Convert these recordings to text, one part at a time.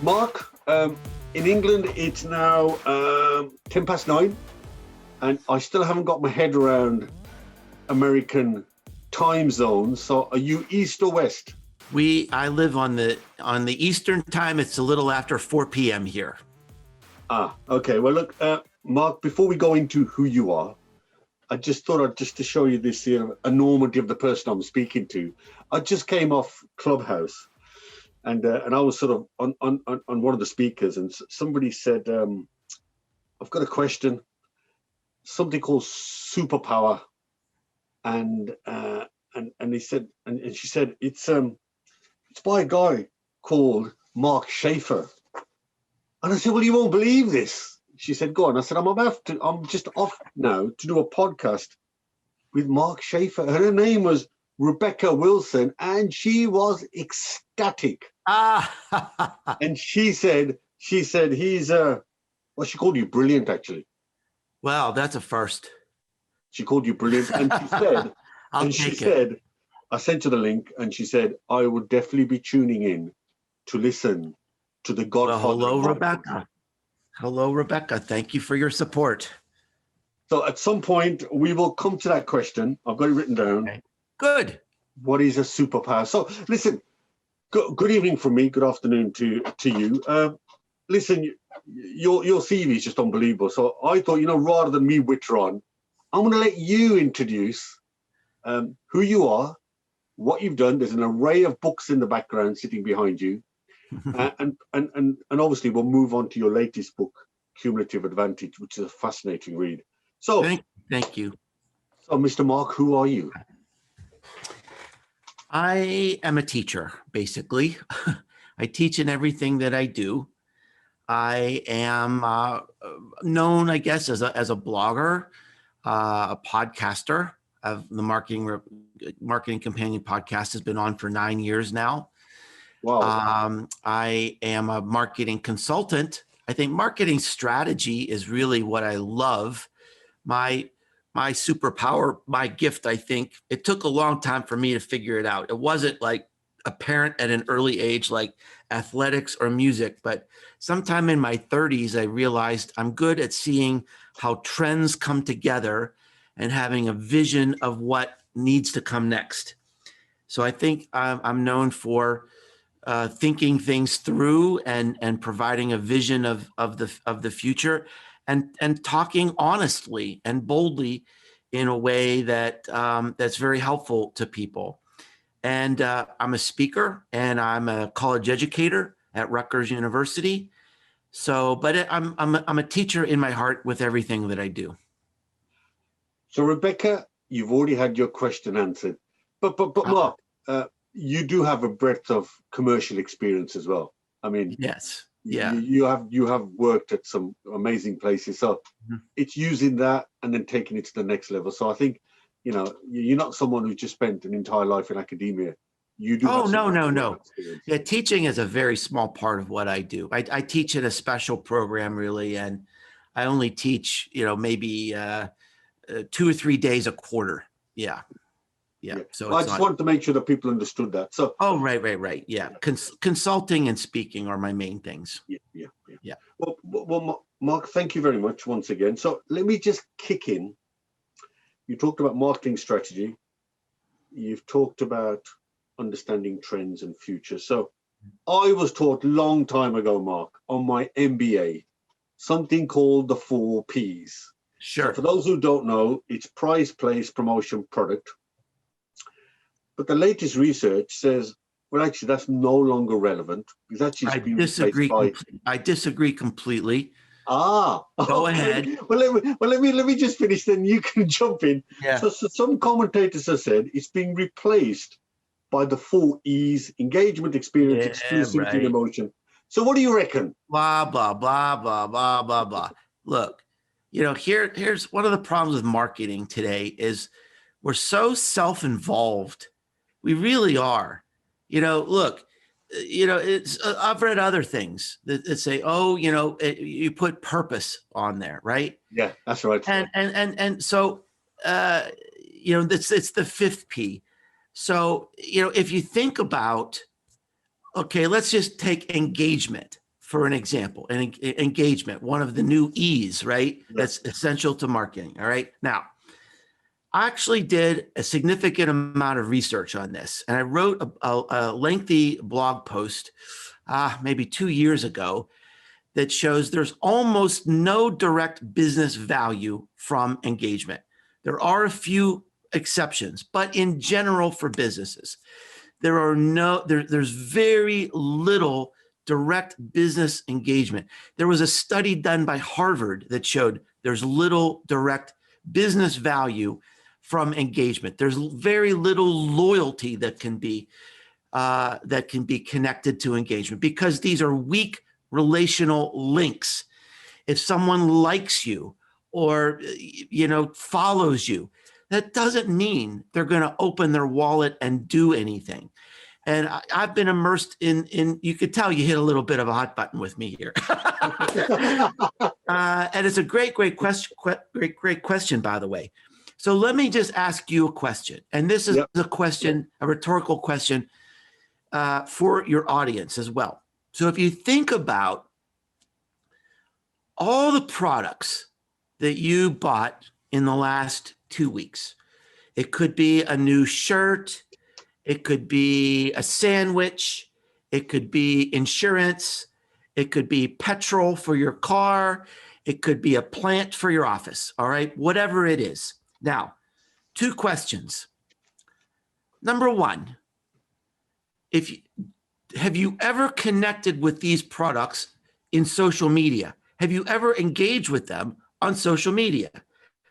Mark, in England, it's now 9:10, and I still haven't got my head around American time zones. So are you east or west? I live on the Eastern time. It's a little after 4 p.m. here. Okay. Well, look, Mark, before we go into who you are, I just thought I'd just to show you this enormity of the person I'm speaking to. I just came off Clubhouse, and I was sort of on one of the speakers, and somebody said, "I've got a question, something called superpower," and he said, and she said, it's by a guy called Mark Schaefer, and I said, "Well, you won't believe this." She said, "Go on." I said, I'm just off now to do a podcast with Mark Schaefer. Her name was Rebecca Wilson, and she was ecstatic. And she said he's well, she called you brilliant, actually. Wow, that's a first. She called you brilliant, and she said, I sent her the link, and she said, I would definitely be tuning in to listen to the Godfather. Well, hello, Rebecca. Hello, Rebecca. Thank you for your support. So at some point, we will come to that question. I've got it written down. Okay. Good. What is a superpower? So listen, good evening from me. Good afternoon to you. Listen, your CV is just unbelievable. So I thought, rather than me witter on, I'm going to let you introduce who you are, what you've done. There's an array of books in the background sitting behind you. And obviously we'll move on to your latest book, Cumulative Advantage, which is a fascinating read. So thank you. So Mr. Mark, who are you? I am a teacher, basically. I teach in everything that I do. I am known, I guess, as a blogger, a podcaster. Of the Marketing Companion podcast has been on for 9 years now. Wow. I am a marketing consultant. I think marketing strategy is really what I love. My superpower, my gift, I think. It took a long time for me to figure it out. It wasn't like apparent at an early age like athletics or music, but sometime in my 30s, I realized I'm good at seeing how trends come together and having a vision of what needs to come next. So I think I'm known for thinking things through and providing a vision of the future and talking honestly and boldly in a way that that's very helpful to people. And I'm a speaker and I'm a college educator at Rutgers University. So, but I'm a teacher in my heart with everything that I do. So Rebecca, you've already had your question answered, but Mark, you do have a breadth of commercial experience as well. I mean, yes, yeah, you have worked at some amazing places. So it's using that and then taking it to the next level. So I think, you're not someone who just spent an entire life in academia. You do. Oh, no. Yeah, teaching is a very small part of what I do. I teach in a special program, really, and I only teach, maybe 2 or 3 days a quarter. Yeah. So well, I just wanted to make sure that people understood that. So. Oh, right. Yeah. Consulting and speaking are my main things. Yeah. Well, Mark, thank you very much once again. So let me just kick in. You talked about marketing strategy. You've talked about understanding trends and future. So I was taught a long time ago, Mark, on my MBA, something called the 4 Ps. Sure. So for those who don't know, it's price, place, promotion, product. But the latest research says, well, actually, that's no longer relevant. Because actually, I disagree completely. Go ahead. Well, let me just finish. Then you can jump in. Yeah. So some commentators have said it's being replaced by the 4 E's: engagement, experience, exclusivity, and emotion. So what do you reckon? Blah blah blah blah blah blah blah. Look, here's one of the problems with marketing today is we're so self-involved. We really are. Look, I've read other things that say, you put purpose on there, right? Yeah, that's right. And so, it's the 5th P. So, if you think about, okay, let's just take engagement. for an example, and engagement, one of the new E's, right? Yeah. That's essential to marketing. All right. Now, I actually did a significant amount of research on this, and I wrote a lengthy blog post maybe 2 years ago that shows there's almost no direct business value from engagement. There are a few exceptions, but in general for businesses, there's very little direct business engagement. There was a study done by Harvard that showed there's little direct business value from engagement. There's very little loyalty that can be connected to engagement because these are weak relational links. If someone likes you or follows you, that doesn't mean they're going to open their wallet and do anything. And I've been immersed in you could tell you hit a little bit of a hot button with me here. And it's a great question, by the way. So let me just ask you a question. And this is a question, a rhetorical question for your audience as well. So if you think about all the products that you bought in the last 2 weeks, it could be a new shirt, it could be a sandwich, it could be insurance, it could be petrol for your car, it could be a plant for your office, all right? Whatever it is. Now, 2 questions. Number 1, have you ever connected with these products in social media? Have you ever engaged with them on social media?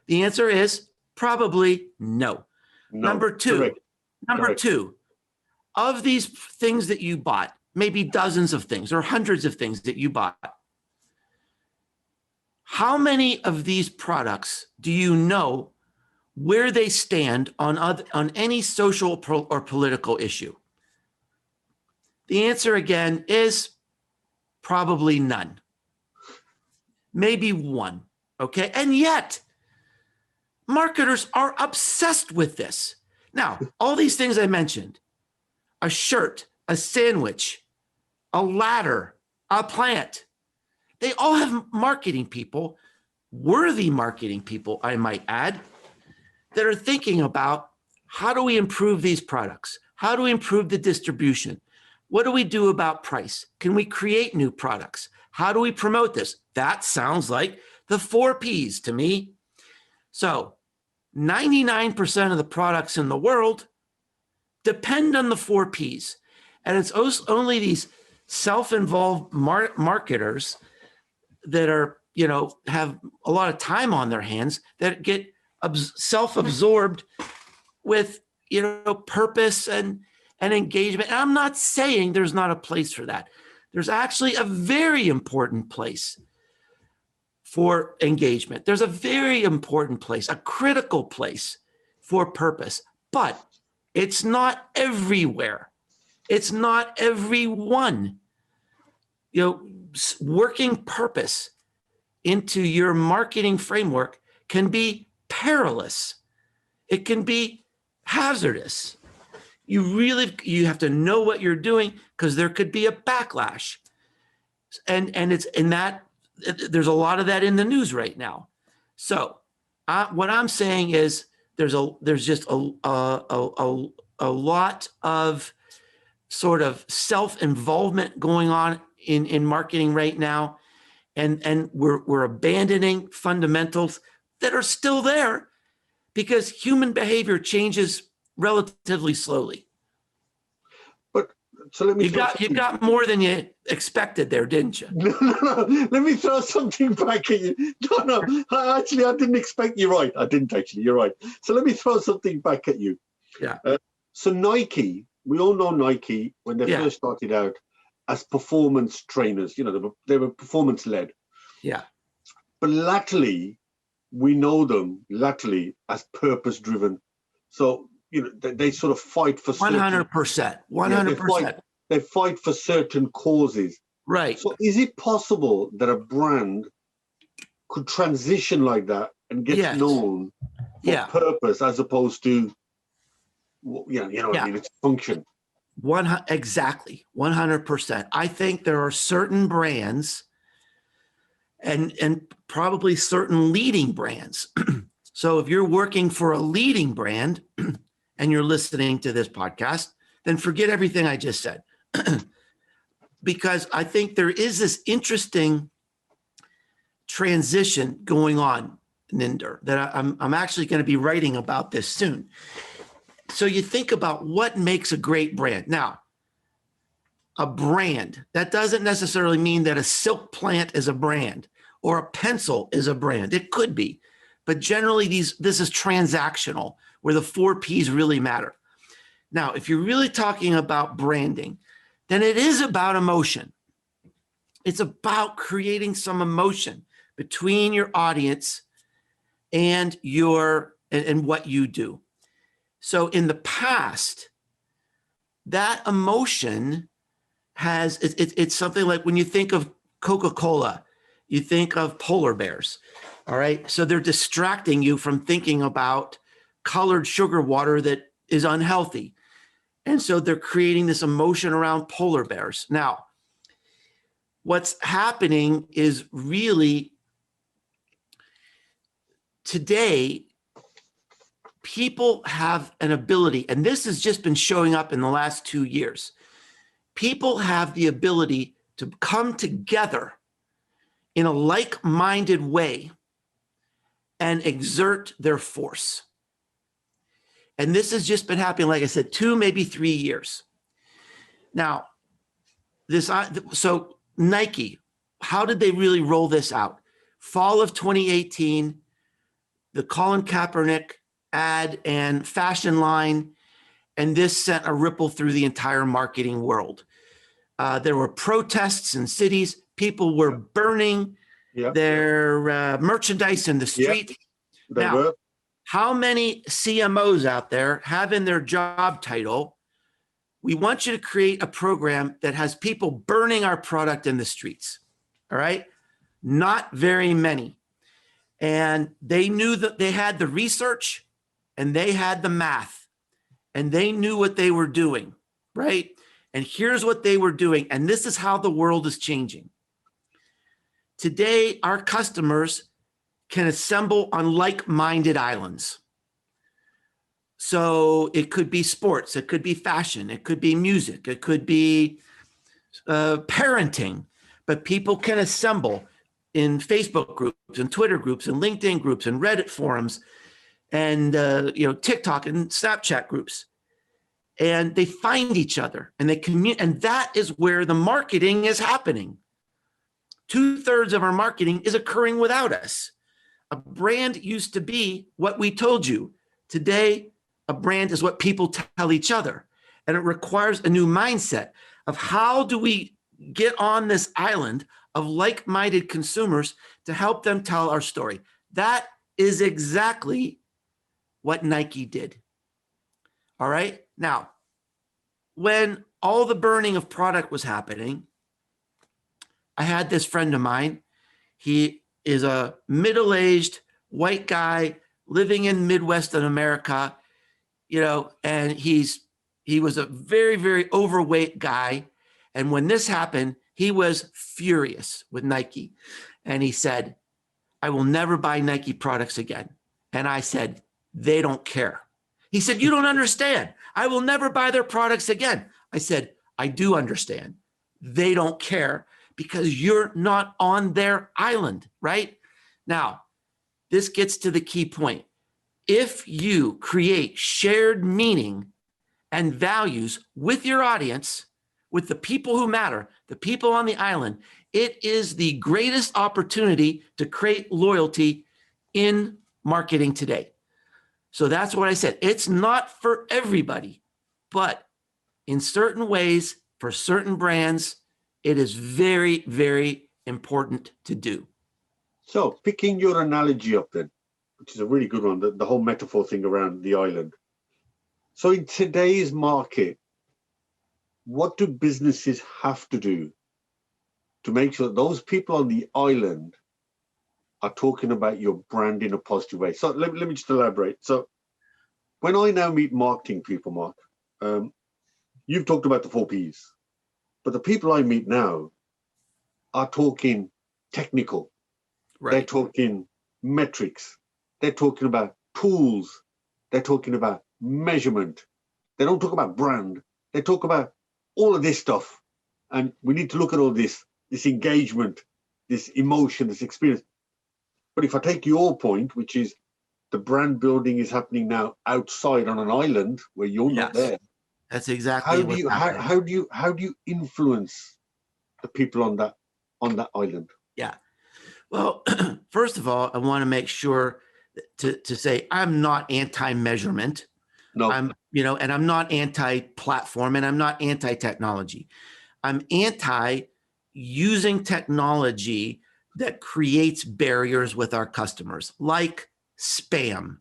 The answer is probably no. Number two, of these things that you bought, maybe dozens of things or hundreds of things that you bought, how many of these products do you know where they stand on any social or political issue? The answer again is probably none. Maybe 1, okay? And yet, marketers are obsessed with this. Now, all these things I mentioned, a shirt, a sandwich, a ladder, a plant, they all have marketing people, worthy marketing people, I might add, that are thinking about how do we improve these products? How do we improve the distribution? What do we do about price? Can we create new products? How do we promote this? That sounds like the 4 Ps to me. So 99% of the products in the world depend on the 4 Ps. And it's only these self-involved marketers that are, have a lot of time on their hands that get self-absorbed with, purpose and engagement. And I'm not saying there's not a place for that. There's actually a very important place for engagement. There's a very important place, a critical place for purpose, but it's not everywhere. It's not everyone. Working purpose into your marketing framework can be perilous. It can be hazardous. You have to know what you're doing because there could be a backlash. And it's in that, there's a lot of that in the news right now. So what I'm saying is there's just a lot of sort of self-involvement going on in marketing right now. And we're abandoning fundamentals that are still there because human behavior changes relatively slowly. But so let me you got more than you expected there, didn't you? No. Let me throw something back at you. No. I didn't expect you. Right, I didn't actually. You're right. So let me throw something back at you. Yeah. So Nike, we all know Nike when they first started out as performance trainers. They were performance led. Yeah. But latterly, we know them as purpose driven. So they sort of fight for 100%. 100%. They fight for certain causes. Right. So is it possible that a brand could transition like that and get known for purpose as opposed to, what I mean, its function? Exactly, 100%. I think there are certain brands and probably certain leading brands. So if you're working for a leading brand and you're listening to this podcast, then forget everything I just said. Because I think there is this interesting transition going on, Ninder, that I'm actually going to be writing about this soon. So you think about what makes a great brand. Now, a brand, that doesn't necessarily mean that a silk plant is a brand or a pencil is a brand. It could be, but generally this is transactional, where the 4 Ps really matter. Now, if you're really talking about branding, then it is about emotion. It's about creating some emotion between your audience and what you do. So in the past, that emotion it's something like when you think of Coca-Cola, you think of polar bears. All right. So they're distracting you from thinking about colored sugar water that is unhealthy. And so they're creating this emotion around polar bears. Now, what's happening is really today, people have an ability, and this has just been showing up in the last 2 years. People have the ability to come together in a like-minded way and exert their force. And this has just been happening, like I said, 2, maybe 3 years. Now, so Nike, how did they really roll this out? Fall of 2018, the Colin Kaepernick ad and fashion line, and this sent a ripple through the entire marketing world. There were protests in cities. People were burning their merchandise in the street. Now, how many CMOs out there have in their job title, we want you to create a program that has people burning our product in the streets? All right? Not very many. And they knew that they had the research and they had the math and they knew what they were doing, right? And here's what they were doing. And this is how the world is changing. Today, our customers can assemble on like-minded islands. So it could be sports, it could be fashion, it could be music, it could be parenting, but people can assemble in Facebook groups and Twitter groups and LinkedIn groups and Reddit forums and TikTok and Snapchat groups. And they find each other and they communicate, and that is where the marketing is happening. 2/3 of our marketing is occurring without us. A brand used to be what we told you. Today, a brand is what people tell each other. And it requires a new mindset of how do we get on this island of like-minded consumers to help them tell our story. That is exactly what Nike did. All right. Now, when all the burning of product was happening, I had this friend of mine. He is a middle-aged white guy living in Midwestern America, and he was a very, very overweight guy. And when this happened, he was furious with Nike. And he said, I will never buy Nike products again. And I said, they don't care. He said, you don't understand. I will never buy their products again. I said, I do understand. They don't care because you're not on their island, right? Now, this gets to the key point. If you create shared meaning and values with your audience, with the people who matter, the people on the island, it is the greatest opportunity to create loyalty in marketing today. So that's what I said. It's not for everybody, but in certain ways, for certain brands, it is very, very important to do. So picking your analogy up then, which is a really good one, the whole metaphor thing around the island. So in today's market, what do businesses have to do to make sure that those people on the island are talking about your brand in a positive way? So let me just elaborate. So when I now meet marketing people, Mark, you've talked about the 4 Ps, but the people I meet now are talking technical. Right. They're talking metrics. They're talking about tools. They're talking about measurement. They don't talk about brand. They talk about all of this stuff. And we need to look at all this engagement, this emotion, this experience. But if I take your point, which is the brand building is happening now outside on an island where you're not there. That's exactly what's happening. How do you influence the people on that island? Yeah. Well, first of all, I want to make sure to say I'm not anti-measurement. No. And I'm not anti-platform, and I'm not anti-technology. I'm anti using technology that creates barriers with our customers, like spam,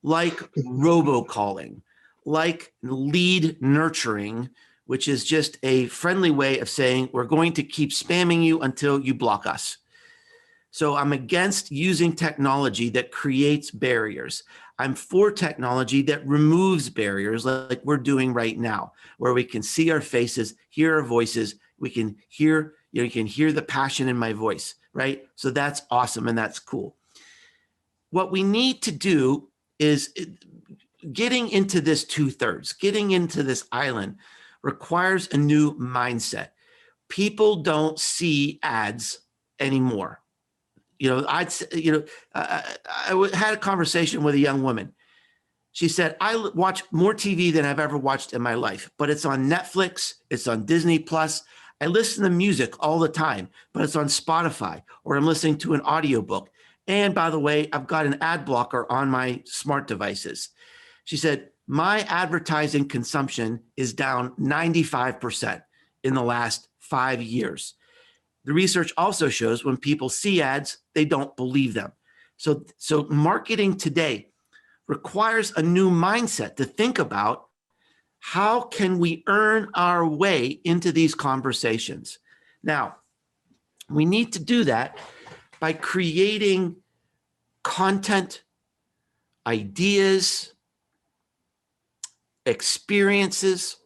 like robocalling, like lead nurturing, which is just a friendly way of saying we're going to keep spamming you until you block us. So I'm against using technology that creates barriers. I'm for technology that removes barriers like we're doing right now, where we can see our faces, hear our voices, we can hear, you can hear the passion in my voice, right? So that's awesome and that's cool. What we need to do is getting into this 2/3, getting into this island requires a new mindset. People don't see ads anymore. I had a conversation with a young woman. She said, I watch more TV than I've ever watched in my life, but it's on Netflix, it's on Disney Plus. I listen to music all the time, but it's on Spotify, or I'm listening to an audiobook. And by the way, I've got an ad blocker on my smart devices. She said, my advertising consumption is down 95% in the last 5 years. The research also shows when people see ads, they don't believe them. So marketing today requires a new mindset to think about how can we earn our way into these conversations. Now, we need to do that by creating content, ideas, experiences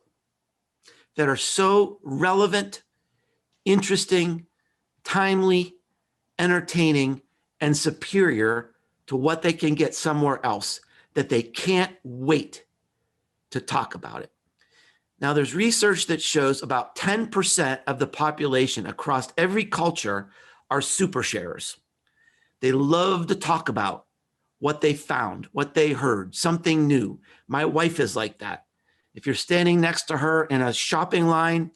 that are so relevant, interesting, timely, entertaining, and superior to what they can get somewhere else, that they can't wait to talk about it. Now, there's research that shows about 10% of the population across every culture are super sharers. They love to talk about what they found, what they heard, something new. My wife is like that. If you're standing next to her in a shopping line,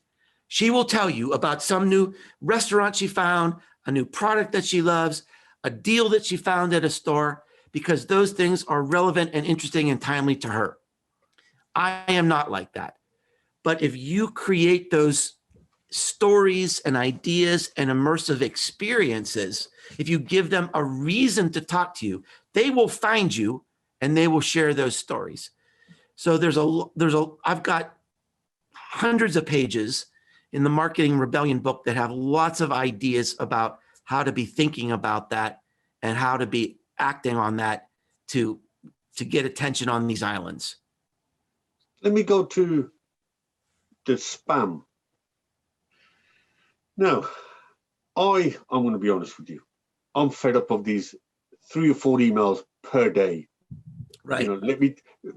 she will tell you about some new restaurant she found, a new product that she loves, a deal that she found at a store, because those things are relevant and interesting and timely to her. I am not like that. But if you create those stories and ideas and immersive experiences, if you give them a reason to talk to you, they will find you and they will share those stories. So I've got hundreds of pages in the Marketing Rebellion book that have lots of ideas about how to be thinking about that and how to be acting on that to get attention on these islands. Let me go to the spam. Now, I'm going to be honest with you. I'm fed up of these 3 or 4 emails per day. Right.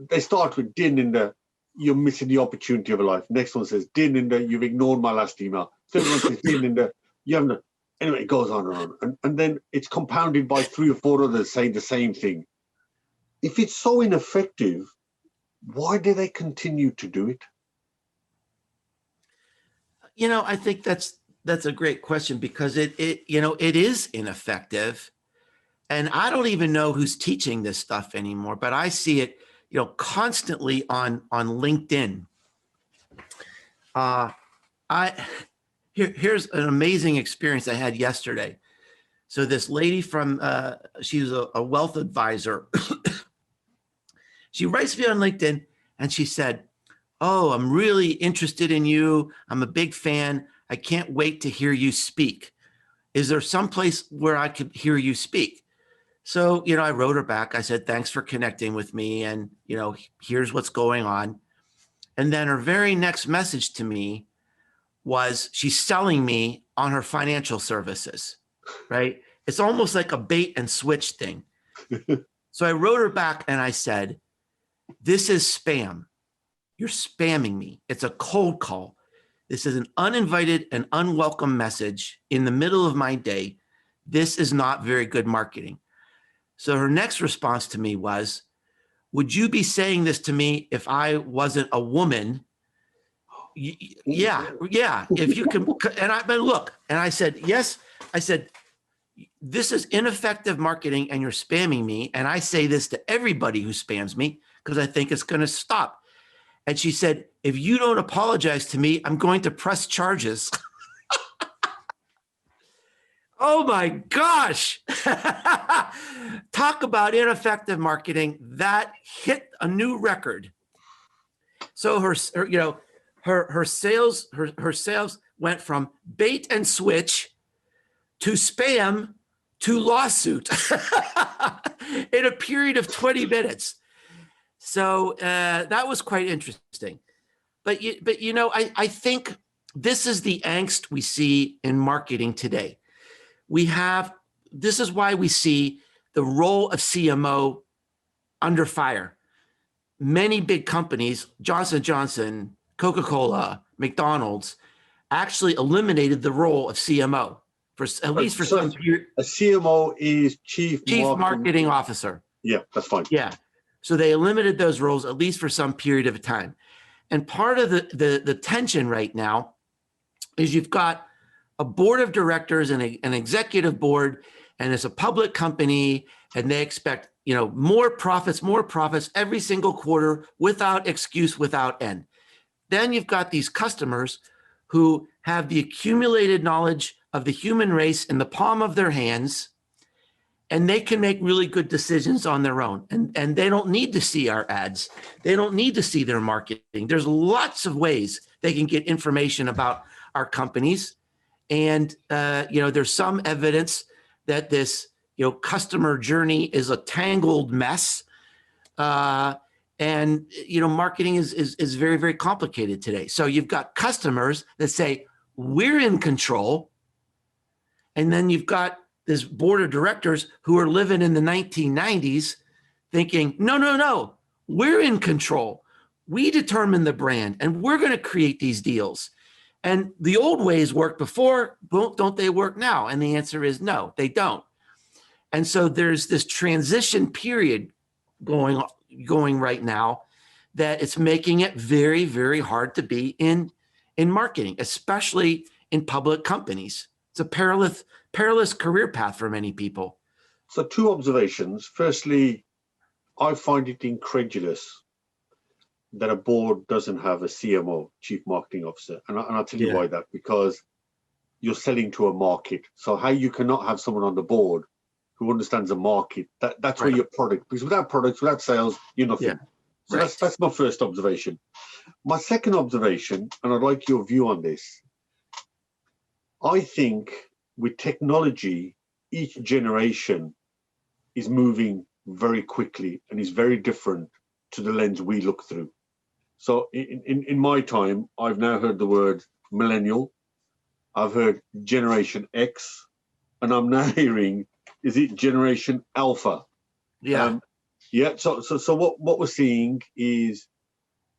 They start with, dear Ninder, you're missing the opportunity of a life. Next one says, dear Ninder, you've ignored my last email. Third one says, dear Ninder, you haven't. Anyway, it goes on and on. And then it's compounded by 3 or 4 others saying the same thing. If it's so ineffective, why do they continue to do it? I think that's a great question, because it is ineffective. And I don't even know who's teaching this stuff anymore, but I see it, constantly on LinkedIn. Here's an amazing experience I had yesterday. So this lady she was a wealth advisor. She writes me on LinkedIn and she said, oh, I'm really interested in you. I'm a big fan. I can't wait to hear you speak. Is there some place where I could hear you speak? So, I wrote her back. I said, thanks for connecting with me. And, here's what's going on. And then her very next message to me was she's selling me on her financial services, right? It's almost like a bait and switch thing. So I wrote her back and I said, this is spam. You're spamming me. It's a cold call. This is an uninvited and unwelcome message in the middle of my day. This is not very good marketing. So her next response to me was, would you be saying this to me if I wasn't a woman? Yeah. If you can, but look, and I said, yes. I said, this is ineffective marketing and you're spamming me. And I say this to everybody who spams me because I think it's going to stop. And she said, if you don't apologize to me, I'm going to press charges. Oh my gosh. Talk about ineffective marketing. That hit a new record. So her sales went from bait and switch to spam to lawsuit in a period of 20 minutes. So that was quite interesting. But I think this is the angst we see in marketing today. This is why we see the role of CMO under fire. Many big companies, Johnson & Johnson, Coca-Cola, McDonald's, actually eliminated the role of CMO for at least for some period. A CMO is Chief Marketing Officer. Yeah, that's fine. Yeah. So they eliminated those roles at least for some period of time. And part of the tension right now is you've got a board of directors and an executive board, and it's a public company, and they expect more profits every single quarter without excuse, without end. Then you've got these customers who have the accumulated knowledge of the human race in the palm of their hands, and they can make really good decisions on their own. And they don't need to see our ads. They don't need to see their marketing. There's lots of ways they can get information about our companies. And, there's some evidence that this, customer journey is a tangled mess. And marketing is very, very complicated today. So you've got customers that say, we're in control. And then you've got this board of directors who are living in the 1990s thinking, no, we're in control. We determine the brand and we're going to create these deals. And the old ways worked before, don't they work now? And the answer is no, they don't. And so there's this transition period going right now that it's making it very, very hard to be in marketing, especially in public companies. It's a perilous career path for many people. So 2 observations. Firstly, I find it incredulous that a board doesn't have a CMO, Chief Marketing Officer. And I'll tell you why that, because you're selling to a market. So how you cannot have someone on the board who understands the market, that's where your product, because without products, without sales, you're nothing. Yeah. So that's my first observation. My second observation, and I'd like your view on this, I think with technology, each generation is moving very quickly and is very different to the lens we look through. So in my time, I've now heard the word millennial, I've heard Generation X, and I'm now hearing, is it Generation Alpha? Yeah. So what we're seeing is,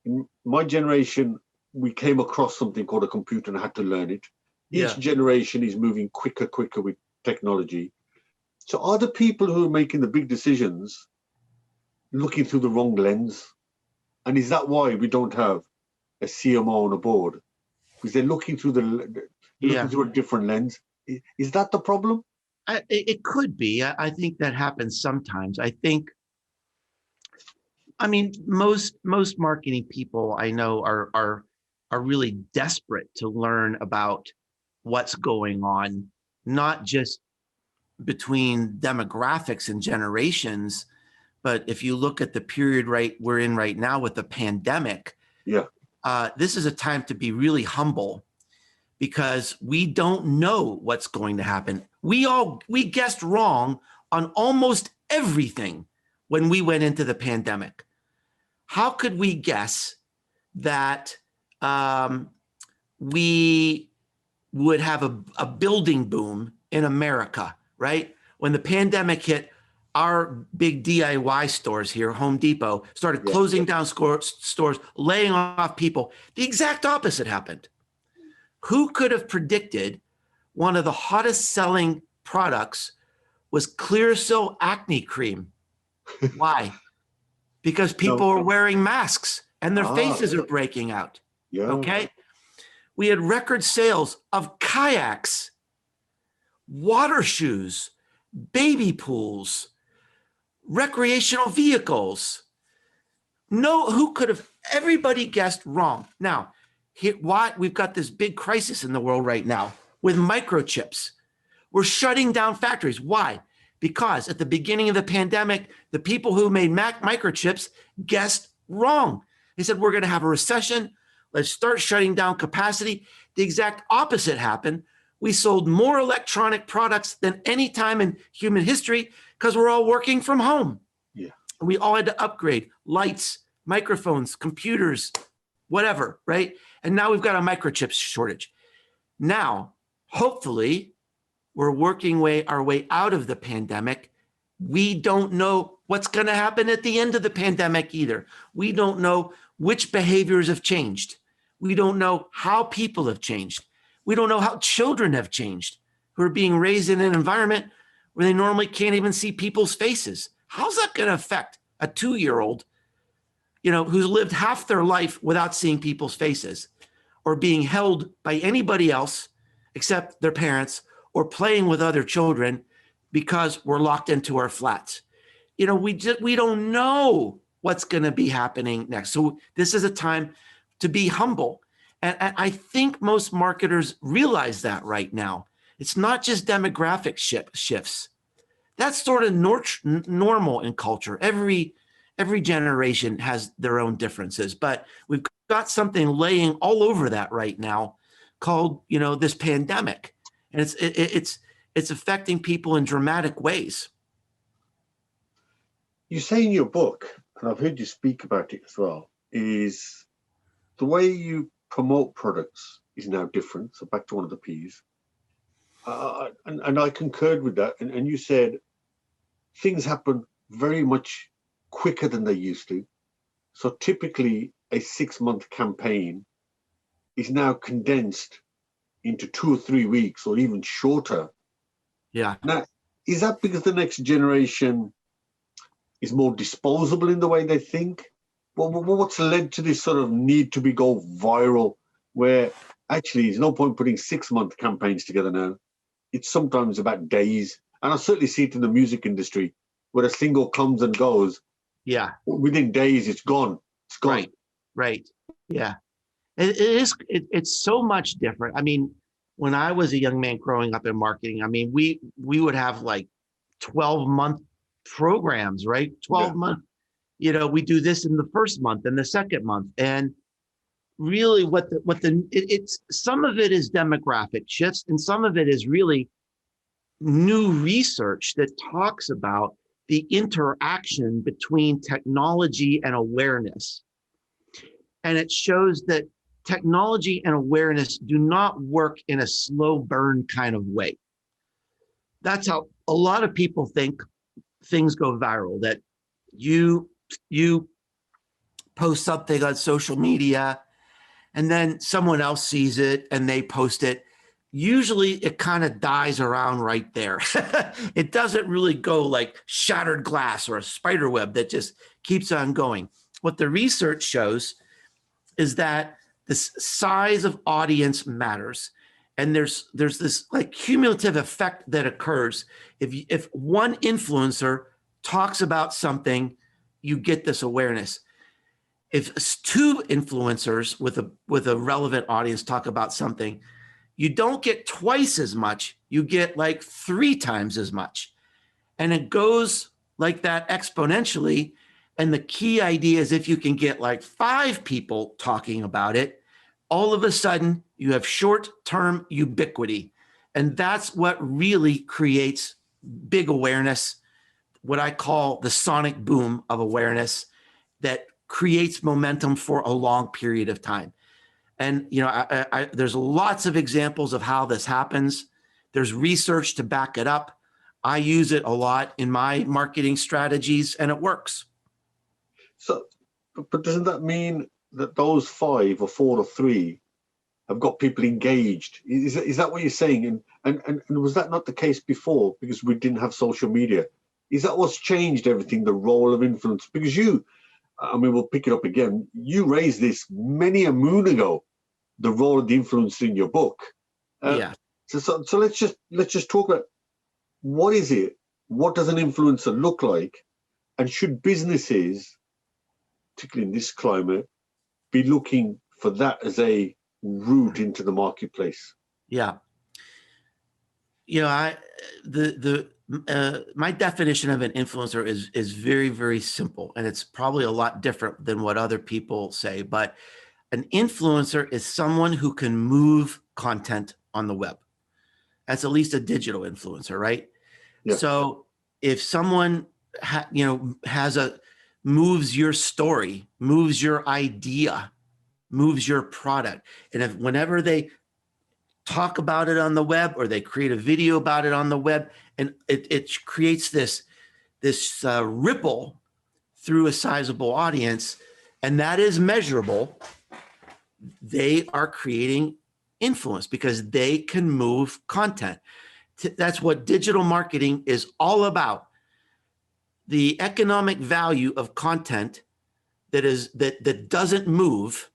in my generation, we came across something called a computer and had to learn it. Each generation is moving quicker with technology. So are the people who are making the big decisions looking through the wrong lens? And is that why we don't have a CMO on a board? Because they're looking through through a different lens. Is that the problem? It could be. I think that happens sometimes. Most marketing people I know are really desperate to learn about what's going on, not just between demographics and generations, but if you look at the period we're in right now with the pandemic, this is a time to be really humble because we don't know what's going to happen. We guessed wrong on almost everything when we went into the pandemic. How could we guess that we would have a building boom in America, right? When the pandemic hit, our big DIY stores here, Home Depot, started closing down stores, laying off people. The exact opposite happened. Who could have predicted one of the hottest selling products was Clearasil acne cream? Why? Because people are wearing masks and their faces are breaking out. Yeah. Okay. We had record sales of kayaks, water shoes, baby pools, recreational vehicles. Who could have, everybody guessed wrong. Now, why we've got this big crisis in the world right now with microchips. We're shutting down factories. Why? Because at the beginning of the pandemic, the people who made microchips guessed wrong. They said, we're going to have a recession. Let's start shutting down capacity. The exact opposite happened. We sold more electronic products than any time in human history because we're all working from home. Yeah. We all had to upgrade lights, microphones, computers, whatever, right? And now we've got a microchip shortage. Now, hopefully, we're working our way out of the pandemic. We don't know what's going to happen at the end of the pandemic either. We don't know which behaviors have changed. We don't know how people have changed. We don't know how children have changed who are being raised in an environment where they normally can't even see people's faces. How's that going to affect a 2-year-old, who's lived half their life without seeing people's faces or being held by anybody else except their parents or playing with other children because we're locked into our flats? We don't know what's going to be happening next. So this is a time to be humble. And I think most marketers realize that right now. It's not just demographic shifts. That's sort of normal in culture. Every generation has their own differences, but we've got something laying all over that right now called, this pandemic. And it's affecting people in dramatic ways. You say in your book, and I've heard you speak about it as well, is the way you promote products is now different. So back to one of the P's. And I concurred with that. And you said things happen very much quicker than they used to. So typically a 6-month campaign is now condensed into 2 or 3 weeks or even shorter. Yeah. Now, is that because the next generation is more disposable in the way they think? Well, what's led to this sort of need to go viral where actually there's no point putting 6-month campaigns together now? It's sometimes about days. And I certainly see it in the music industry where a single comes and goes. Yeah. Within days, it's gone. It's gone. Right. Yeah. It's so much different. I mean, when I was a young man growing up in marketing, I mean, we would have like 12-month programs, right? 12 month, we do this in the first month and the second month. And really it's some of it is demographic shifts and some of it is really new research that talks about the interaction between technology and awareness. And it shows that technology and awareness do not work in a slow burn kind of way. That's how a lot of people think things go viral, that you post something on social media and then someone else sees it and they post it. Usually it kind of dies around right there. It doesn't really go like shattered glass or a spider web that just keeps on going. What the research shows is that the size of audience matters. And there's this like cumulative effect that occurs. If one influencer talks about something, you get this awareness. If 2 influencers with a relevant audience talk about something, you don't get twice as much, you get like 3 times as much. And it goes like that exponentially. And the key idea is if you can get like 5 people talking about it, all of a sudden you have short-term ubiquity. And that's what really creates big awareness, what I call the sonic boom of awareness that creates momentum for a long period of time. And, you know, there's lots of examples of how this happens. There's research to back it up. I use it a lot in my marketing strategies, and it works. So, but doesn't that mean that those 5 or 4 or 3 have got people engaged? Is that what you're saying? And was that not the case before because we didn't have social media? Is that what's changed everything, the role of influence? Because we'll pick it up again. You raised this many a moon ago, the role of the influencer in your book. Yeah. So let's just talk about what is it? What does an influencer look like? And should businesses, particularly in this climate, be looking for that as a route into the marketplace? Yeah. You know, my definition of an influencer is very, very simple, and it's probably a lot different than what other people say. But an influencer is someone who can move content on the web. That's at least a digital influencer, right? Yeah. So if someone moves your story, moves your idea, moves your product, and whenever they talk about it on the web or they create a video about it on the web, and it creates this ripple through a sizable audience, and that is measurable, they are creating influence because they can move content. That's what digital marketing is all about. The economic value of content that doesn't move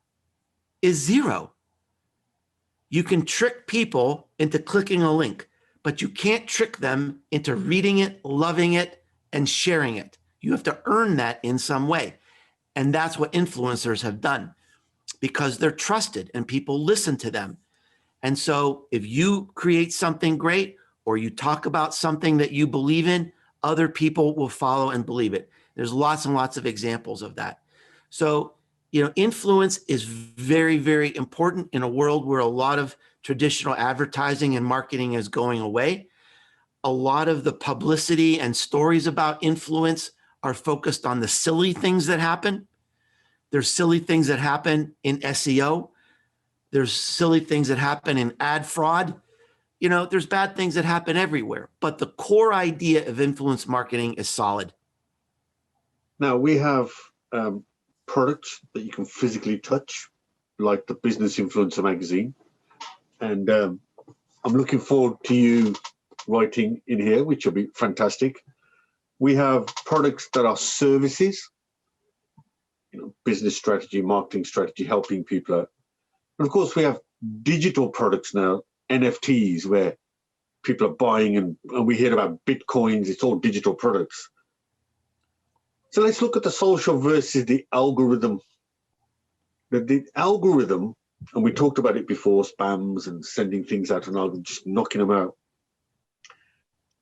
is zero. You can trick people into clicking a link, but you can't trick them into reading it, loving it, and sharing it. You have to earn that in some way. And that's what influencers have done because they're trusted and people listen to them. And so if you create something great or you talk about something that you believe in, other people will follow and believe it. There's lots and lots of examples of that. So, you know, influence is very, very important in a world where a lot of traditional advertising and marketing is going away. A lot of the publicity and stories about influence are focused on the silly things that happen. There's silly things that happen in SEO. There's silly things that happen in ad fraud. You know, there's bad things that happen everywhere, but the core idea of influence marketing is solid. Now we have products that you can physically touch, like the Business Influencer magazine. And I'm looking forward to you writing in here, which will be fantastic. We have products that are services, you know, business strategy, marketing strategy, helping people out. And of course, we have digital products now, NFTs, where people are buying and we hear about Bitcoins, it's all digital products. So let's look at the social versus the algorithm. The algorithm, and we talked about it before, spams and sending things out and algorithm, just knocking them out.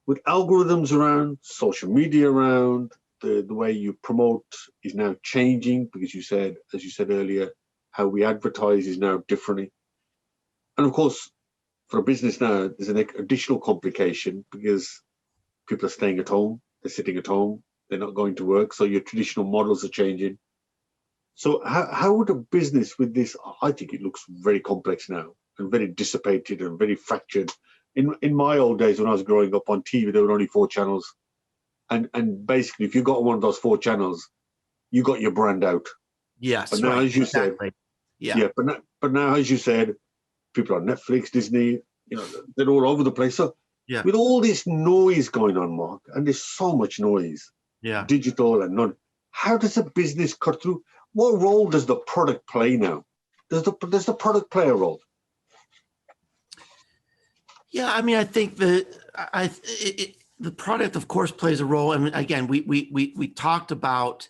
With algorithms around, social media around, the way you promote is now changing because you said, as you said earlier, how we advertise is now differently. And of course, for a business now, there's an additional complication because people are staying at home, they're sitting at home, they're not going to work, so your traditional models are changing. So how would a business with this, I think it looks very complex now and very dissipated and very fractured. In my old days when I was growing up on TV, there were only 4 channels. And basically, if you got one of those 4 channels, you got your brand out. Yes, but now, right, as you exactly. said, yeah. But now, as you said, people on Netflix, Disney, you know, they're all over the place. So with all this noise going on, Mark, and there's so much noise, digital and non, how does a business cut through? What role does the product play now? Does the product play a role? Yeah, I mean, I think the product, of course, plays a role. I mean, again, we talked about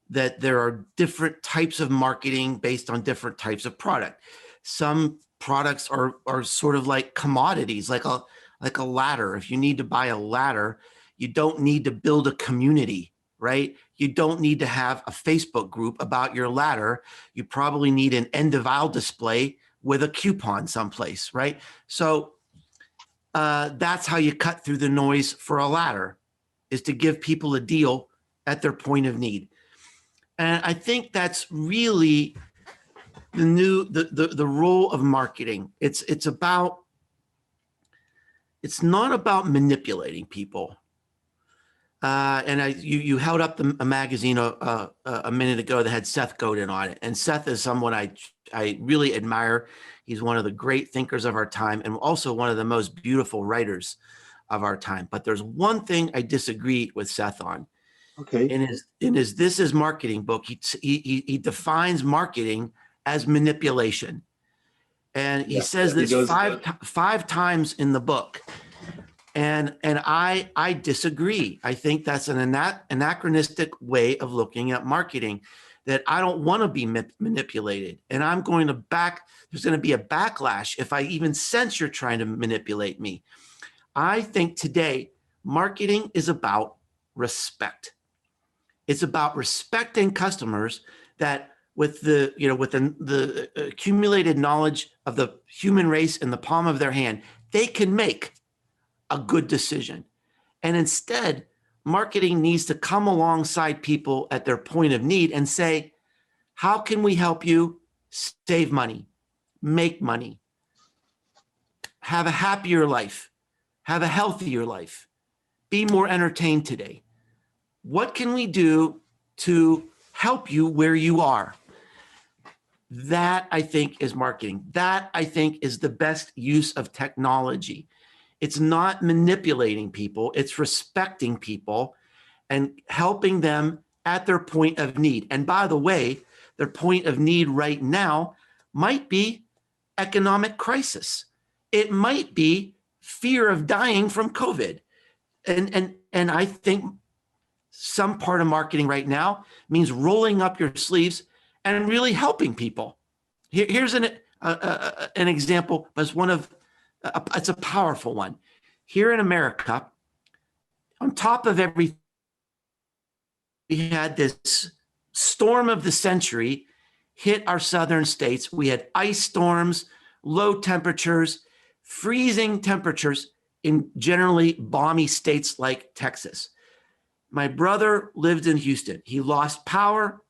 that there are different types of marketing based on different types of product. Some products are sort of like commodities, like a ladder. If you need to buy a ladder, you don't need to build a community, right? You don't need to have a Facebook group about your ladder. You probably need an end of aisle display with a coupon someplace, right? So that's how you cut through the noise for a ladder, is to give people a deal at their point of need. And I think that's really the role of marketing. It's not about manipulating people. And you held up a magazine a minute ago that had Seth Godin on it, and Seth is someone I really admire. He's one of the great thinkers of our time, and also one of the most beautiful writers of our time. But there's one thing I disagree with Seth on. Okay. In his This Is Marketing book, he defines marketing as manipulation, and he says this five times in the book. And I disagree. I think that's an anachronistic way of looking at marketing, that I don't want to be manipulated. And there's going to be a backlash if I even sense you're trying to manipulate me. I think today marketing is about respect. It's about respecting customers that with the accumulated knowledge of the human race in the palm of their hand, they can make a good decision. And instead, marketing needs to come alongside people at their point of need and say, how can we help you save money, make money, have a happier life, have a healthier life, be more entertained today? What can we do to help you where you are? That, I think, is marketing. That, I think, is the best use of technology. It's not manipulating people. It's respecting people and helping them at their point of need. And by the way, their point of need right now might be economic crisis. It might be fear of dying from COVID. And I think some part of marketing right now means rolling up your sleeves and really helping people. Here's an example, but it's a powerful one. Here in America, on top of everything, we had this storm of the century hit our southern states. We had ice storms, low temperatures, freezing temperatures in generally balmy states like Texas. My brother lived in Houston. He lost power,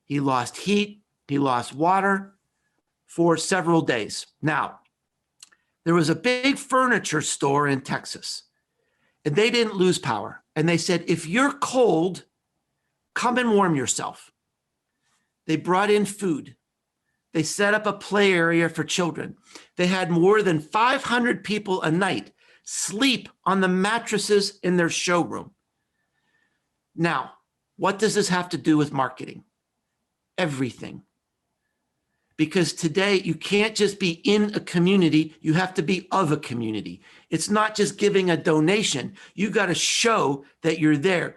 he lost heat, he lost water for several days. Now, there was a big furniture store in Texas, and they didn't lose power. And they said, if you're cold, come and warm yourself. They brought in food. They set up a play area for children. They had more than 500 people a night sleep on the mattresses in their showroom. Now, what does this have to do with marketing? Everything. Because today you can't just be in a community, you have to be of a community. It's not just giving a donation. You got to show that you're there.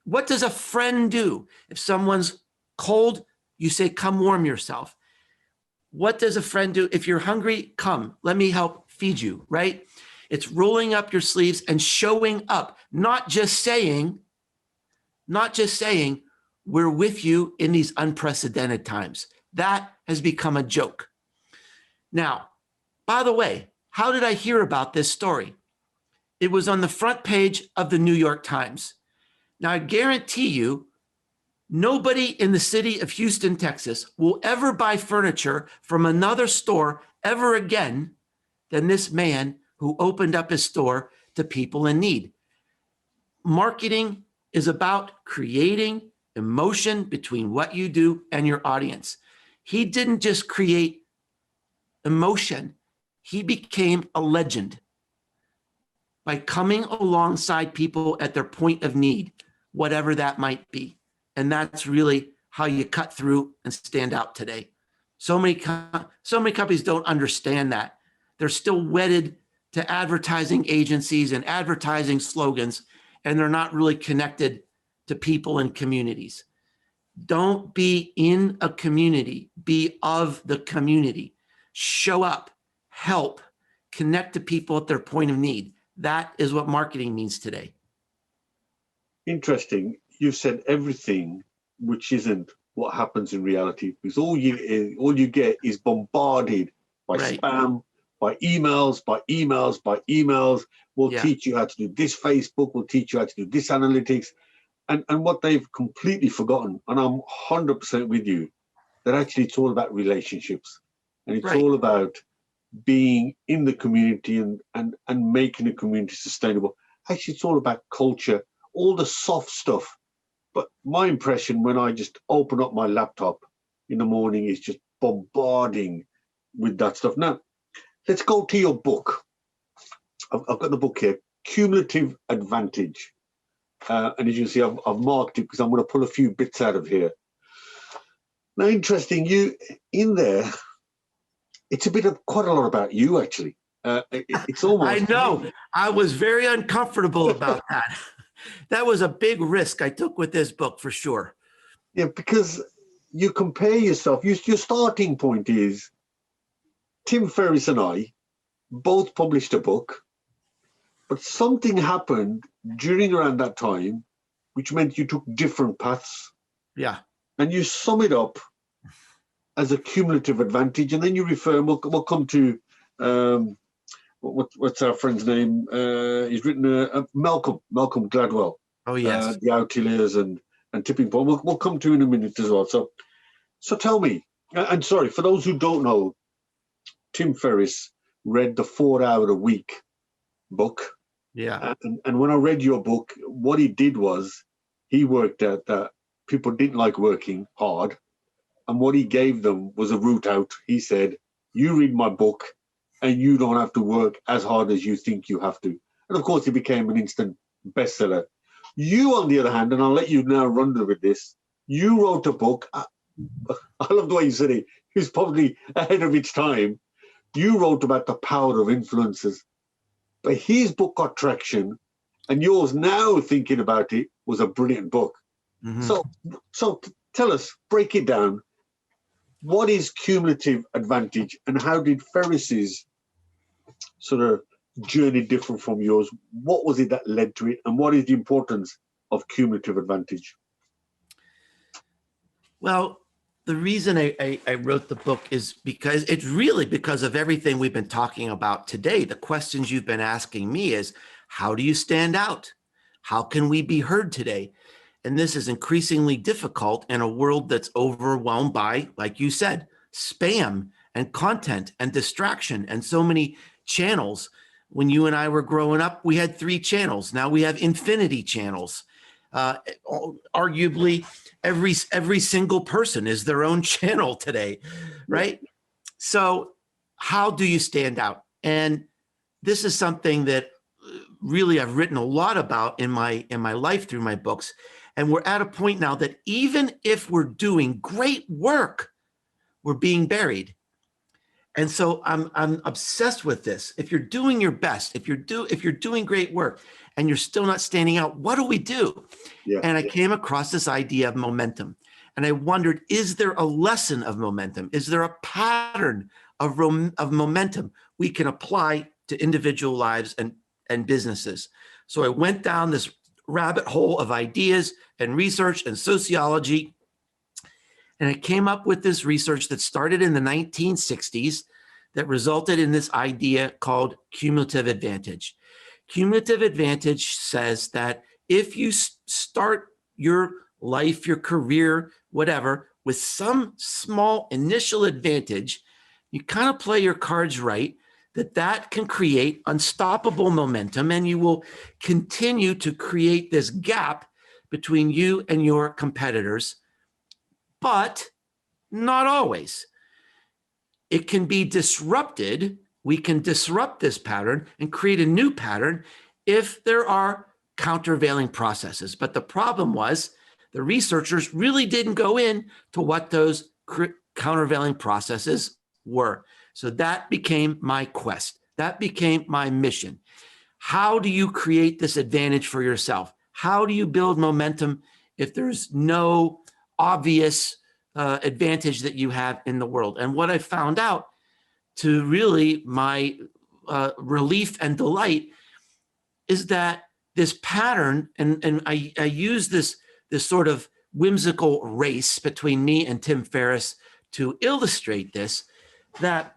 What does a friend do? If someone's cold, you say, come warm yourself. What does a friend do? If you're hungry, come, let me help feed you, right? It's rolling up your sleeves and showing up, not just saying, we're with you in these unprecedented times. That has become a joke. Now, by the way, how did I hear about this story? It was on the front page of the New York Times. Now, I guarantee you, nobody in the city of Houston, Texas, will ever buy furniture from another store ever again than this man who opened up his store to people in need. Marketing is about creating emotion between what you do and your audience. He didn't just create emotion, he became a legend by coming alongside people at their point of need, whatever that might be. And that's really how you cut through and stand out today. So many companies don't understand that. They're still wedded to advertising agencies and advertising slogans, and they're not really connected to people and communities. Don't be in a community, be of the community. Show up, help, connect to people at their point of need. That is what marketing means today. Interesting. You've said everything which isn't what happens in reality, because all you get is bombarded by spam, by emails. We'll teach you how to do this Facebook, we'll teach you how to do this analytics. And what they've completely forgotten, and I'm 100% with you, that actually it's all about relationships, and it's Right. all about being in the community and making the community sustainable. Actually, it's all about culture, all the soft stuff. But my impression when I just open up my laptop in the morning is just bombarding with that stuff. Now, let's go to your book. I've got the book here, Cumulative Advantage. And as you can see, I've marked it because I'm going to pull a few bits out of here. Now, interesting, you in there, it's a bit of quite a lot about you, actually. It's almost. I know. I was very uncomfortable about that. That was a big risk I took with this book for sure. Yeah, because you compare yourself. Your starting point is Tim Ferriss and I both published a book, but something happened during around that time, which meant you took different paths. Yeah. And you sum it up as a cumulative advantage, and then you refer. We'll come to what's our friend's name? He's written Malcolm Gladwell. Oh yes. The Outliers and Tipping Point. We'll come to in a minute as well. So tell me, and sorry for those who don't know, Tim Ferriss read the 4 Hour a Week book. Yeah. And when I read your book, what he did was he worked out that people didn't like working hard. And what he gave them was a route out. He said, you read my book and you don't have to work as hard as you think you have to. And of course, it became an instant bestseller. You, on the other hand, and I'll let you now run with this, you wrote a book. I love the way you said it. It was probably ahead of its time. You wrote about the power of influencers. But his book got traction, and yours, now thinking about it, was a brilliant book. Mm-hmm. So tell us, break it down. What is cumulative advantage, and how did Ferriss's sort of journey differ from yours? What was it that led to it, and what is the importance of cumulative advantage? Well, the reason I wrote the book is because it's really because of everything we've been talking about today. The questions you've been asking me is, how do you stand out? How can we be heard today? And this is increasingly difficult in a world that's overwhelmed by, like you said, spam and content and distraction and so many channels. When you and I were growing up, we had 3 channels. Now we have infinity channels. Arguably, every single person is their own channel today, right? So how do you stand out? And this is something that really I've written a lot about in my life through my books. And we're at a point now that even if we're doing great work, we're being buried. And so I'm obsessed with this. If you're doing your best, if you're doing great work and you're still not standing out, what do we do? And I came across this idea of momentum. And I wondered, is there a lesson of momentum? Is there a pattern of momentum we can apply to individual lives and businesses? So I went down this rabbit hole of ideas and research and sociology. And I came up with this research that started in the 1960s that resulted in this idea called cumulative advantage. Cumulative advantage says that if you start your life, your career, whatever, with some small initial advantage, you kind of play your cards right, that can create unstoppable momentum, and you will continue to create this gap between you and your competitors, but not always. It can be disrupted. We can disrupt this pattern and create a new pattern if there are countervailing processes. But the problem was the researchers really didn't go in to what those countervailing processes were. So that became my quest. That became my mission. How do you create this advantage for yourself? How do you build momentum if there's no obvious advantage that you have in the world? And what I found out, to really my relief and delight, is that this pattern, and I use this sort of whimsical race between me and Tim Ferriss to illustrate this, that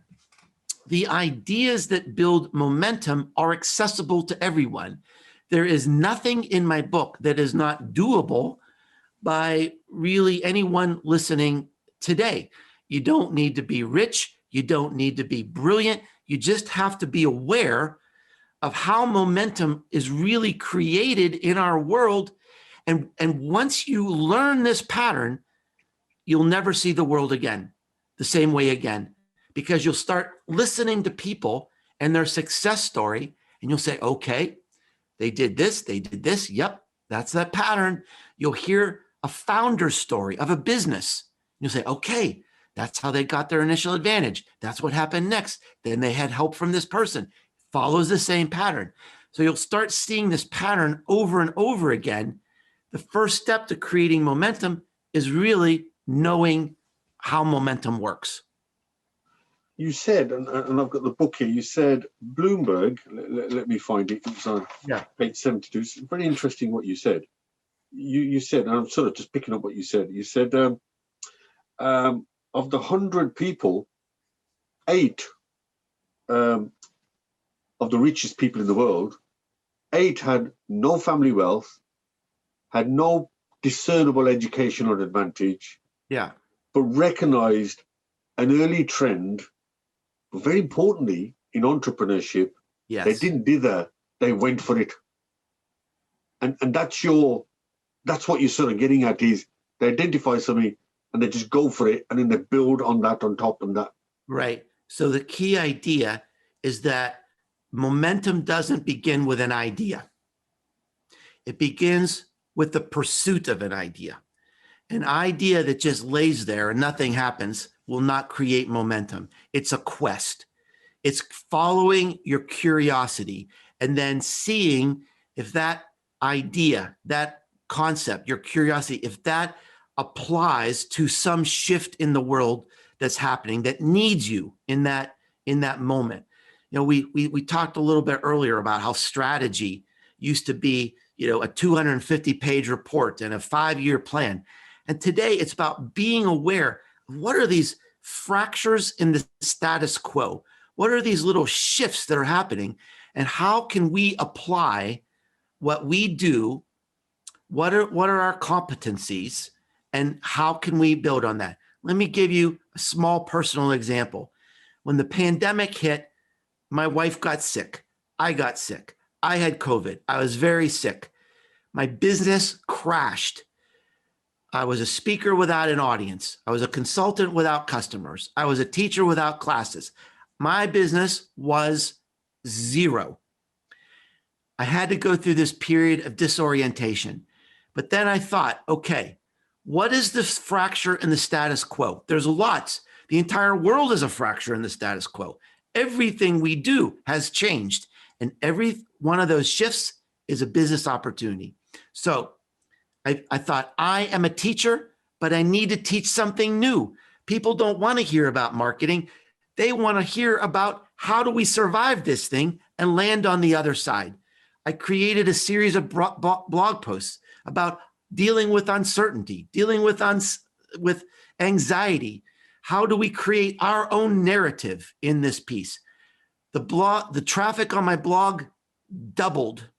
the ideas that build momentum are accessible to everyone. There is nothing in my book that is not doable by really anyone listening today. You don't need to be rich. You don't need to be brilliant. You just have to be aware of how momentum is really created in our world. And once you learn this pattern, you'll never see the world again, the same way again, because you'll start listening to people and their success story, and you'll say, okay, they did this, they did this. Yep, that's that pattern. You'll hear a founder story of a business. You'll say, okay, that's how they got their initial advantage. That's what happened next. Then they had help from this person. Follows the same pattern. So you'll start seeing this pattern over and over again. The first step to creating momentum is really knowing how momentum works. You said, and I've got the book here, you said Bloomberg, let me find it, it's on page 72. It's very interesting what you said. You said, and I'm sort of just picking up what you said, of the 100 people, 8 of the richest people in the world, 8 had no family wealth, had no discernible educational advantage, but recognized an early trend. But very importantly, in entrepreneurship, they didn't dither, they went for it. And that's what you're sort of getting at, is they identify something and they just go for it, and then they build on that, on top of that. Right. So the key idea is that momentum doesn't begin with an idea. It begins with the pursuit of an idea. An idea that just lays there and nothing happens will not create momentum. It's a quest. It's following your curiosity and then seeing if that idea, that concept, your curiosity, if that applies to some shift in the world that's happening that needs you in that moment. You know, we talked a little bit earlier about how strategy used to be, a 250-page report and a 5-year plan. And today it's about being aware of what are these fractures in the status quo? What are these little shifts that are happening? And how can we apply what we do? What are our competencies? And how can we build on that? Let me give you a small personal example. When the pandemic hit, my wife got sick. I got sick. I had COVID. I was very sick. My business crashed. I was a speaker without an audience. I was a consultant without customers. I was a teacher without classes. My business was zero. I had to go through this period of disorientation. But then I thought, okay, what is this fracture in the status quo? There's lots. The entire world is a fracture in the status quo. Everything we do has changed. And every one of those shifts is a business opportunity. So I thought, I am a teacher, but I need to teach something new. People don't want to hear about marketing. They want to hear about how do we survive this thing and land on the other side. I created a series of blog posts about dealing with uncertainty, dealing with anxiety. How do we create our own narrative in this piece? The traffic on my blog doubled.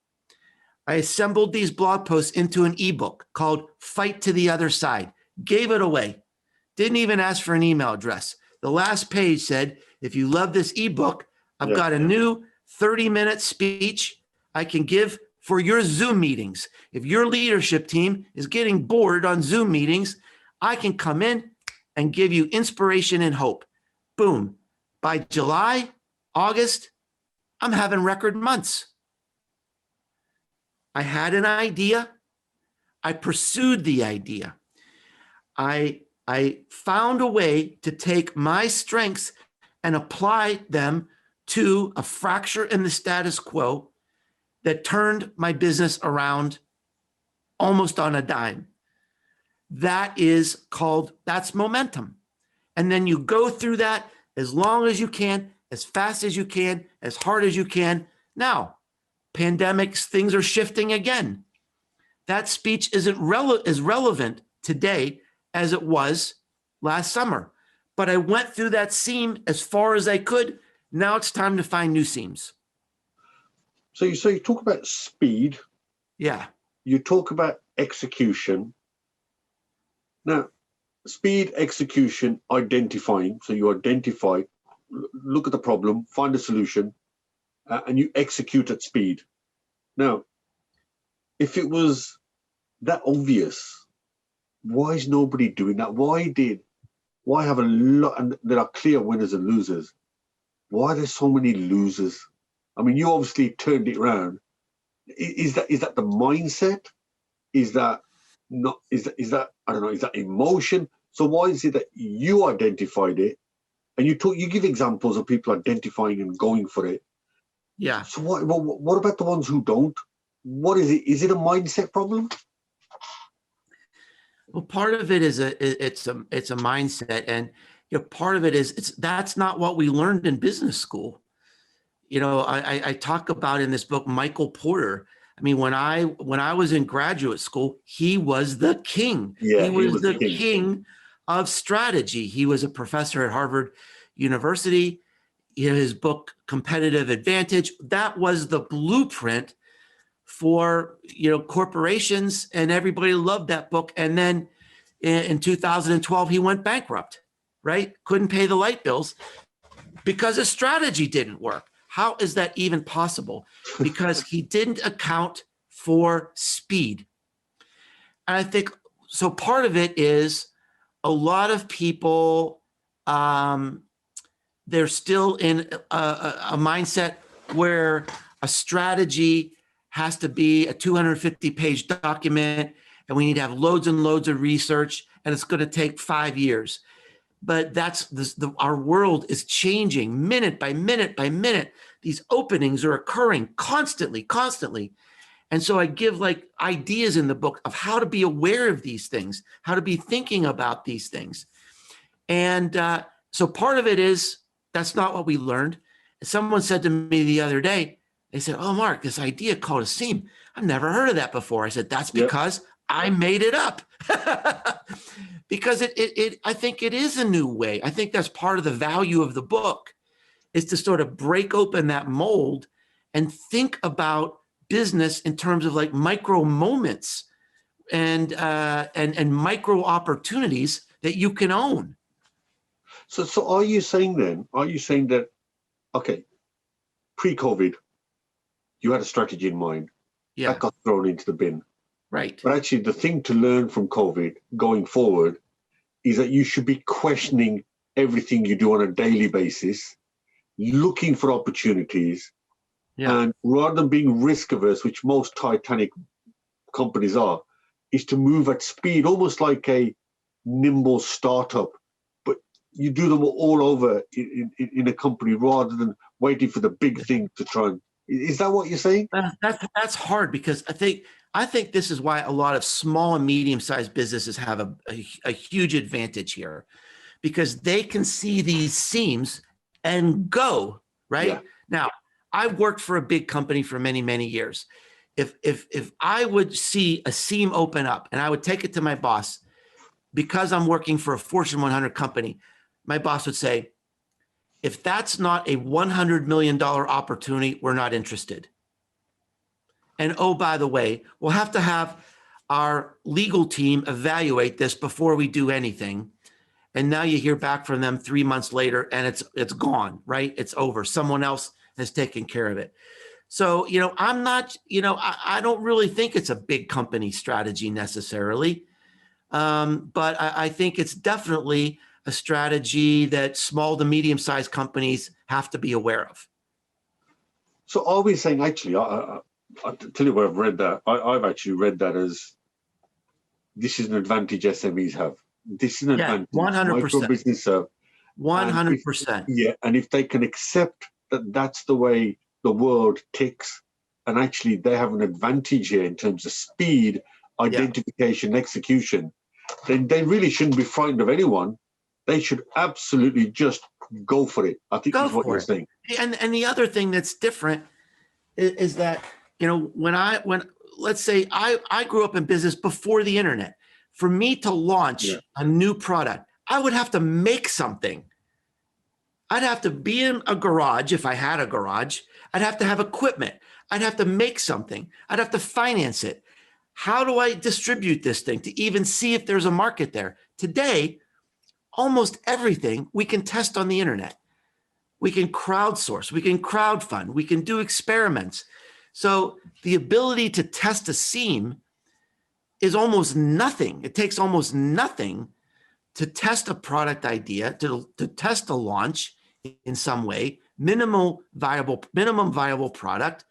I assembled these blog posts into an ebook called Fight to the Other Side, gave it away, didn't even ask for an email address. The last page said, if you love this ebook, I've got a new 30-minute speech I can give for your Zoom meetings. If your leadership team is getting bored on Zoom meetings, I can come in and give you inspiration and hope. Boom. By July, August, I'm having record months. I had an idea. I pursued the idea. I found a way to take my strengths and apply them to a fracture in the status quo that turned my business around almost on a dime. That's momentum. And then you go through that as long as you can, as fast as you can, as hard as you can. Now, pandemics, things are shifting again. That speech isn't as relevant today as it was last summer. But I went through that seam as far as I could. Now it's time to find new seams. So you talk about speed, Yeah. you talk about execution. Now, speed, execution, identifying. So you identify, look at the problem, find a solution, and you execute at speed. Now, if it was that obvious, why is nobody doing that? Why have a lot, and there are clear winners and losers. Why are there so many losers? I mean, you obviously turned it around. Is that the mindset? Is that not? Is that I don't know? Is that emotion? So why is it that you identified it and you give examples of people identifying and going for it? Yeah. So what about the ones who don't? What is it? Is it a mindset problem? Well, part of it is it's a mindset, and part of it is that's not what we learned in business school. I talk about in this book Michael Porter. I mean, when I was in graduate school, he was the king. Yeah, he was the king of strategy. He was a professor at Harvard University. His book Competitive Advantage, that was the blueprint for corporations, and everybody loved that book. And then in 2012 he went bankrupt, right? Couldn't pay the light bills because his strategy didn't work. How is that even possible? Because he didn't account for speed. And I think so part of it is a lot of people, they're still in a mindset where a strategy has to be a 250-page document, and we need to have loads and loads of research, and it's going to take 5 years. But our world is changing minute by minute by minute. These openings are occurring constantly. And so I give ideas in the book of how to be aware of these things, how to be thinking about these things. And so part of it is that's not what we learned. Someone said to me the other day, they said, "Oh, Mark, this idea called a seam. I've never heard of that before." I said, "That's because I made it up." Because I think it is a new way. I think that's part of the value of the book, is to sort of break open that mold and think about business in terms of micro moments and micro opportunities that you can own. So are you saying that, okay, pre-COVID, you had a strategy in mind that got thrown into the bin? Right. But actually, the thing to learn from COVID going forward is that you should be questioning everything you do on a daily basis, looking for opportunities, and rather than being risk averse, which most Titanic companies are, is to move at speed, almost like a nimble startup. But you do them all over in a company rather than waiting for the big thing to try and. Is that what you're saying? That's hard, because I think this is why a lot of small and medium-sized businesses have a huge advantage here, because they can see these seams and go, right? Yeah. Now, I've worked for a big company for many, many years. If I would see a seam open up and I would take it to my boss, because I'm working for a Fortune 100 company, my boss would say, "If that's not a $100 million opportunity, we're not interested. And oh, by the way, we'll have to have our legal team evaluate this before we do anything." And now you hear back from them 3 months later and it's gone, right? It's over. Someone else has taken care of it. So, I'm not, I don't really think it's a big company strategy necessarily. But I think it's definitely a strategy that small to medium-sized companies have to be aware of. So are we saying, actually, I'll tell you where I've read that. I've actually read that as this is an advantage SMEs have. This is an advantage 100%. micro business have. 100%. And if they can accept that that's the way the world ticks, and actually they have an advantage here in terms of speed, identification, execution, then they really shouldn't be frightened of anyone. They should absolutely just go for it. I think that's what you're saying. And the other thing that's different is that, when let's say I grew up in business before the internet. For me to launch a new product, I would have to make something. I'd have to be in a garage if I had a garage. I'd have to have equipment. I'd have to make something. I'd have to finance it. How do I distribute this thing to even see if there's a market there? Today, almost everything we can test on the internet. We can crowdsource, we can crowdfund, we can do experiments. So the ability to test a seam is almost nothing. It takes almost nothing to test a product idea, to test a launch in some way, minimum viable product,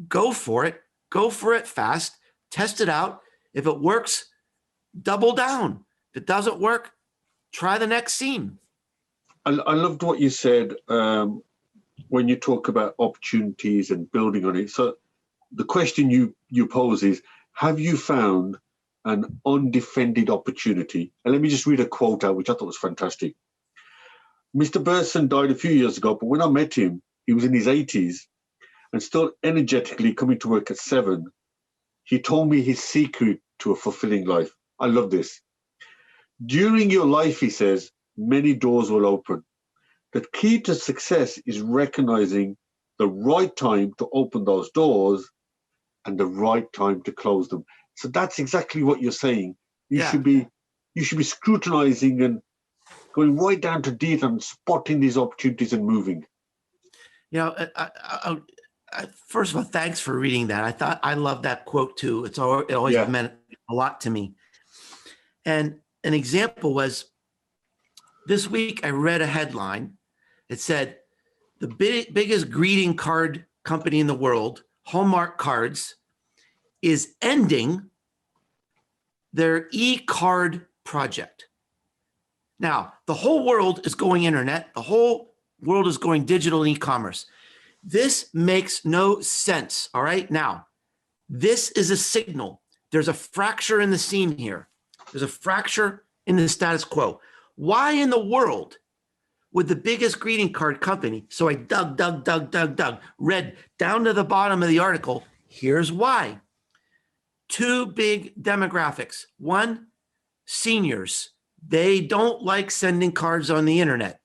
go for it fast, test it out. If it works, double down. If it doesn't work, try the next seam. I loved what you said when you talk about opportunities and building on it. So the question you pose is, have you found an undefended opportunity? And let me just read a quote out, which I thought was fantastic. Mr. Burson died a few years ago, but when I met him, he was in his 80s and still energetically coming to work at 7. He told me his secret to a fulfilling life. I love this. During your life, he says, many doors will open. The key to success is recognizing the right time to open those doors and the right time to close them. So that's exactly what you're saying. You should be scrutinizing and going right down to detail and spotting these opportunities and moving. You know, first of all, thanks for reading that. I love that quote too. It always meant a lot to me. And an example was this week I read a headline. It said the biggest greeting card company in the world, Hallmark Cards, is ending their e-card project. Now, the whole world is going internet. The whole world is going digital e-commerce. This makes no sense, all right? Now, this is a signal. There's a fracture in the seam here. There's a fracture in the status quo. Why in the world would the biggest greeting card company, so I dug, read down to the bottom of the article, here's why. 2 big demographics. 1, seniors. They don't like sending cards on the internet.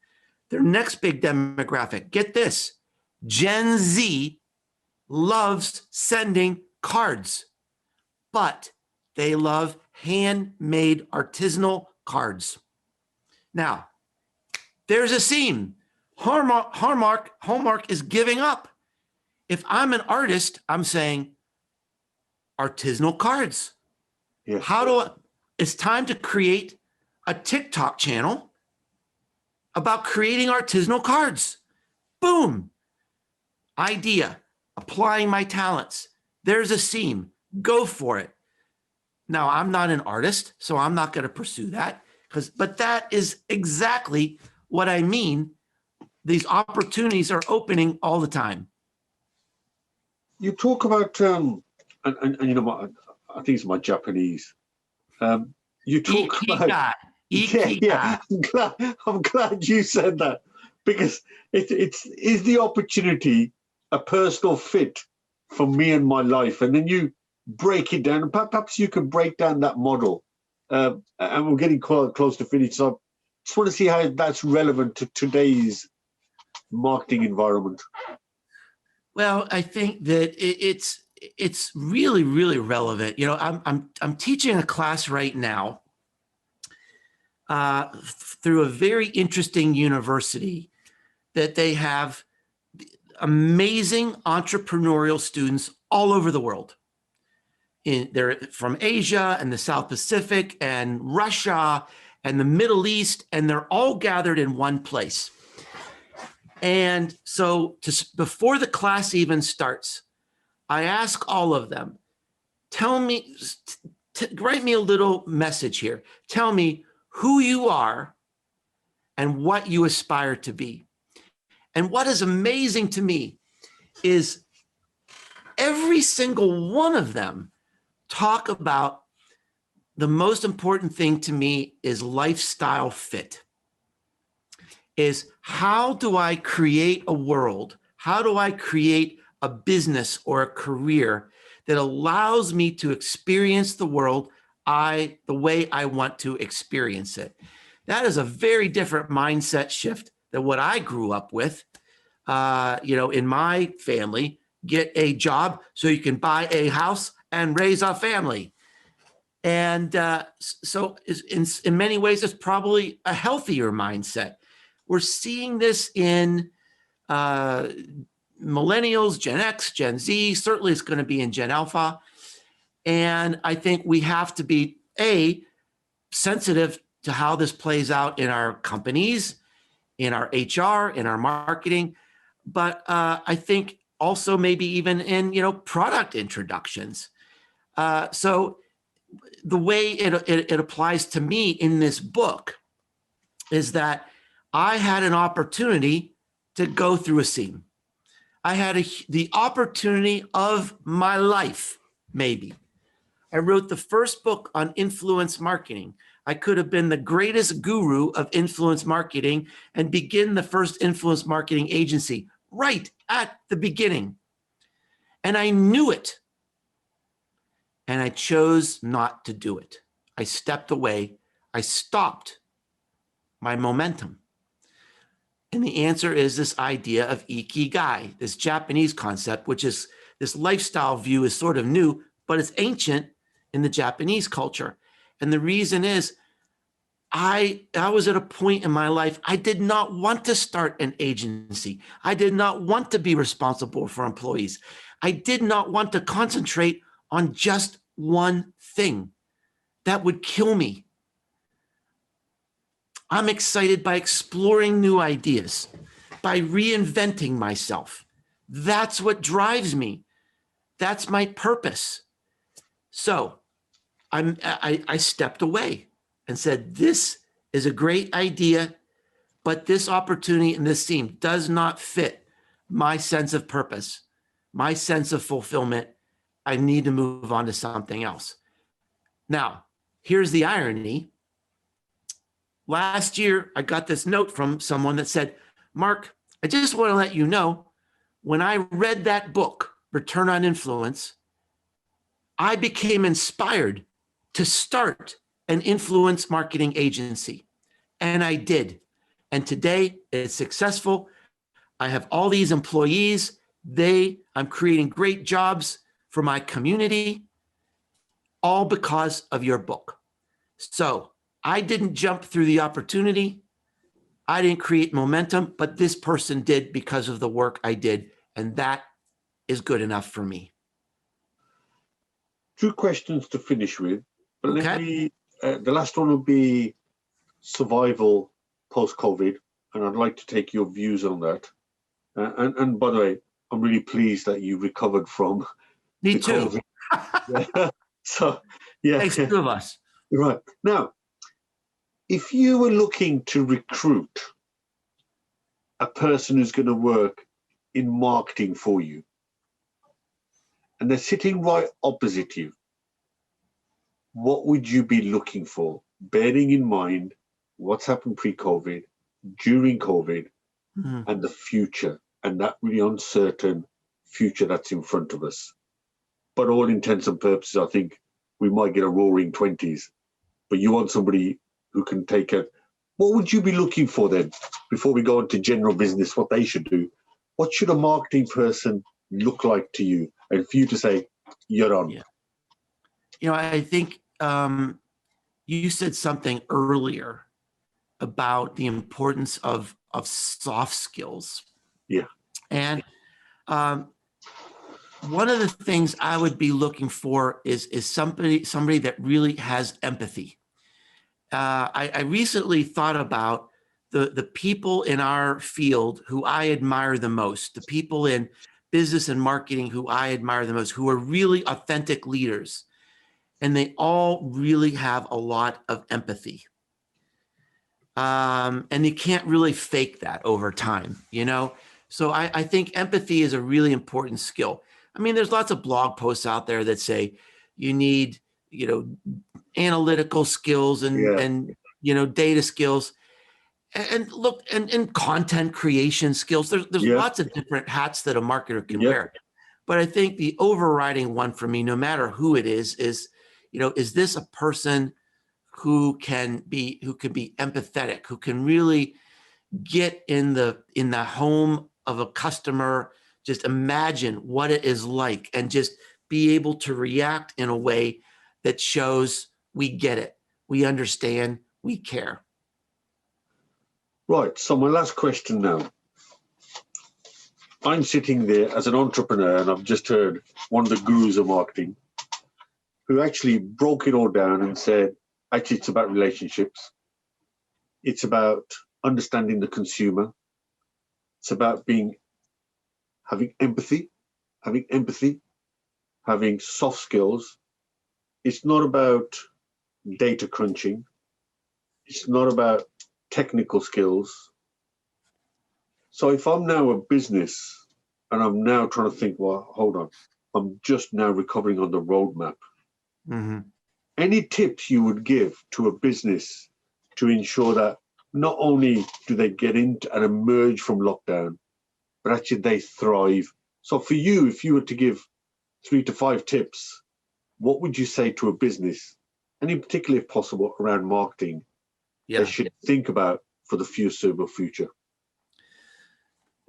Their next big demographic, get this, Gen Z loves sending cards, but they love handmade artisanal cards. Now, there's a seam. Hallmark is giving up. If I'm an artist, I'm saying artisanal cards. Yes. It's time to create a TikTok channel about creating artisanal cards. Boom. Idea, applying my talents. There's a seam. Go for it. Now, I'm not an artist, so I'm not going to pursue that. But that is exactly what I mean. These opportunities are opening all the time. You talk about, and you know what, I think it's my Japanese. You talk about, I'm glad you said that, because is the opportunity a personal fit for me and my life, and then you break it down. Perhaps you can break down that model. And we're getting quite close to finish, so I just want to see how that's relevant to today's marketing environment. Well, I think that it's really, really relevant. You know, I'm teaching a class right now through a very interesting university that they have amazing entrepreneurial students all over the world. They're from Asia and the South Pacific and Russia and the Middle East, and they're all gathered in one place. And so before the class even starts, I ask all of them, tell me, write me a little message here. Tell me who you are and what you aspire to be. And what is amazing to me is every single one of them talk about the most important thing to me is lifestyle fit. Is how do I create a world? How do I create a business or a career that allows me to experience the world the way I want to experience it? That is a very different mindset shift than what I grew up with. You know, in my family, get a job so you can buy a house and raise a family. And so in many ways, it's probably a healthier mindset. We're seeing this in millennials, Gen X, Gen Z, certainly it's going to be in Gen Alpha. And I think we have to be, sensitive to how this plays out in our companies, in our HR, in our marketing, but I think also maybe even in, product introductions. So the way it applies to me in this book is that I had an opportunity to go through a seam. I had the opportunity of my life, maybe. I wrote the first book on influence marketing. I could have been the greatest guru of influence marketing and begin the first influence marketing agency right at the beginning. And I knew it. And I chose not to do it. I stepped away. I stopped my momentum. And the answer is this idea of ikigai, this Japanese concept, which is this lifestyle view is sort of new, but it's ancient in the Japanese culture. And the reason is I was at a point in my life, I did not want to start an agency. I did not want to be responsible for employees. I did not want to concentrate on just one thing. That would kill me. I'm excited by exploring new ideas, by reinventing myself. That's what drives me. That's my purpose. So I stepped away and said, this is a great idea, but this opportunity and this theme does not fit my sense of purpose, my sense of fulfillment. I need to move on to something else. Now, here's the irony. Last year, I got this note from someone that said, Mark, I just want to let you know, when I read that book, Return on Influence, I became inspired to start an influence marketing agency. And I did. And today it's successful. I have all these employees. I'm creating great jobs for my community, all because of your book. So I didn't jump through the opportunity. I didn't create momentum, but this person did because of the work I did. And that is good enough for me. 2 questions to finish with. But Okay. let me, the last one will be survival post-COVID. And I'd like to take your views on that. And by the way, I'm really pleased that you recovered from Me the too. COVID. Yeah. So, yeah. Thanks to 2 of us. Right. Now, if you were looking to recruit a person who's going to work in marketing for you, and they're sitting right opposite you, what would you be looking for, bearing in mind what's happened pre-COVID, during COVID, and the future, and that really uncertain future that's in front of us? But all intents and purposes, I think we might get a roaring 20s, but you want somebody who can take it. What would you be looking for then, before we go into general business, what they should do? What should a marketing person look like to you? And for you to say, you're on. Yeah. I think you said something earlier about the importance of soft skills. Yeah. And one of the things I would be looking for is somebody that really has empathy. I recently thought about the people in our field who I admire the most, the people in business and marketing who I admire the most, who are really authentic leaders. And they all really have a lot of empathy. And you can't really fake that over time, So I think empathy is a really important skill. I mean, there's lots of blog posts out there that say you need, analytical skills and data skills and look and content creation skills. There's lots of different hats that a marketer can wear. But I think the overriding one for me, no matter who it is this a person who can be empathetic, who can really get in the home of a customer, just imagine what it is like and just be able to react in a way that shows we get it, we understand, we care. Right. So my last question now. I'm sitting there as an entrepreneur, and I've just heard one of the gurus of marketing who actually broke it all down and said, actually, it's about relationships. It's about understanding the consumer. It's about having empathy, having soft skills. It's not about data crunching. It's not about technical skills. So if I'm now a business and I'm now trying to think, well, hold on, I'm just now recovering on the roadmap. Mm-hmm. Any tips you would give to a business to ensure that not only do they get into and emerge from lockdown, but actually they thrive? So for you, if you were to give 3 to 5 tips, what would you say to a business, and in particular, if possible, around marketing, they should think about for the foreseeable future?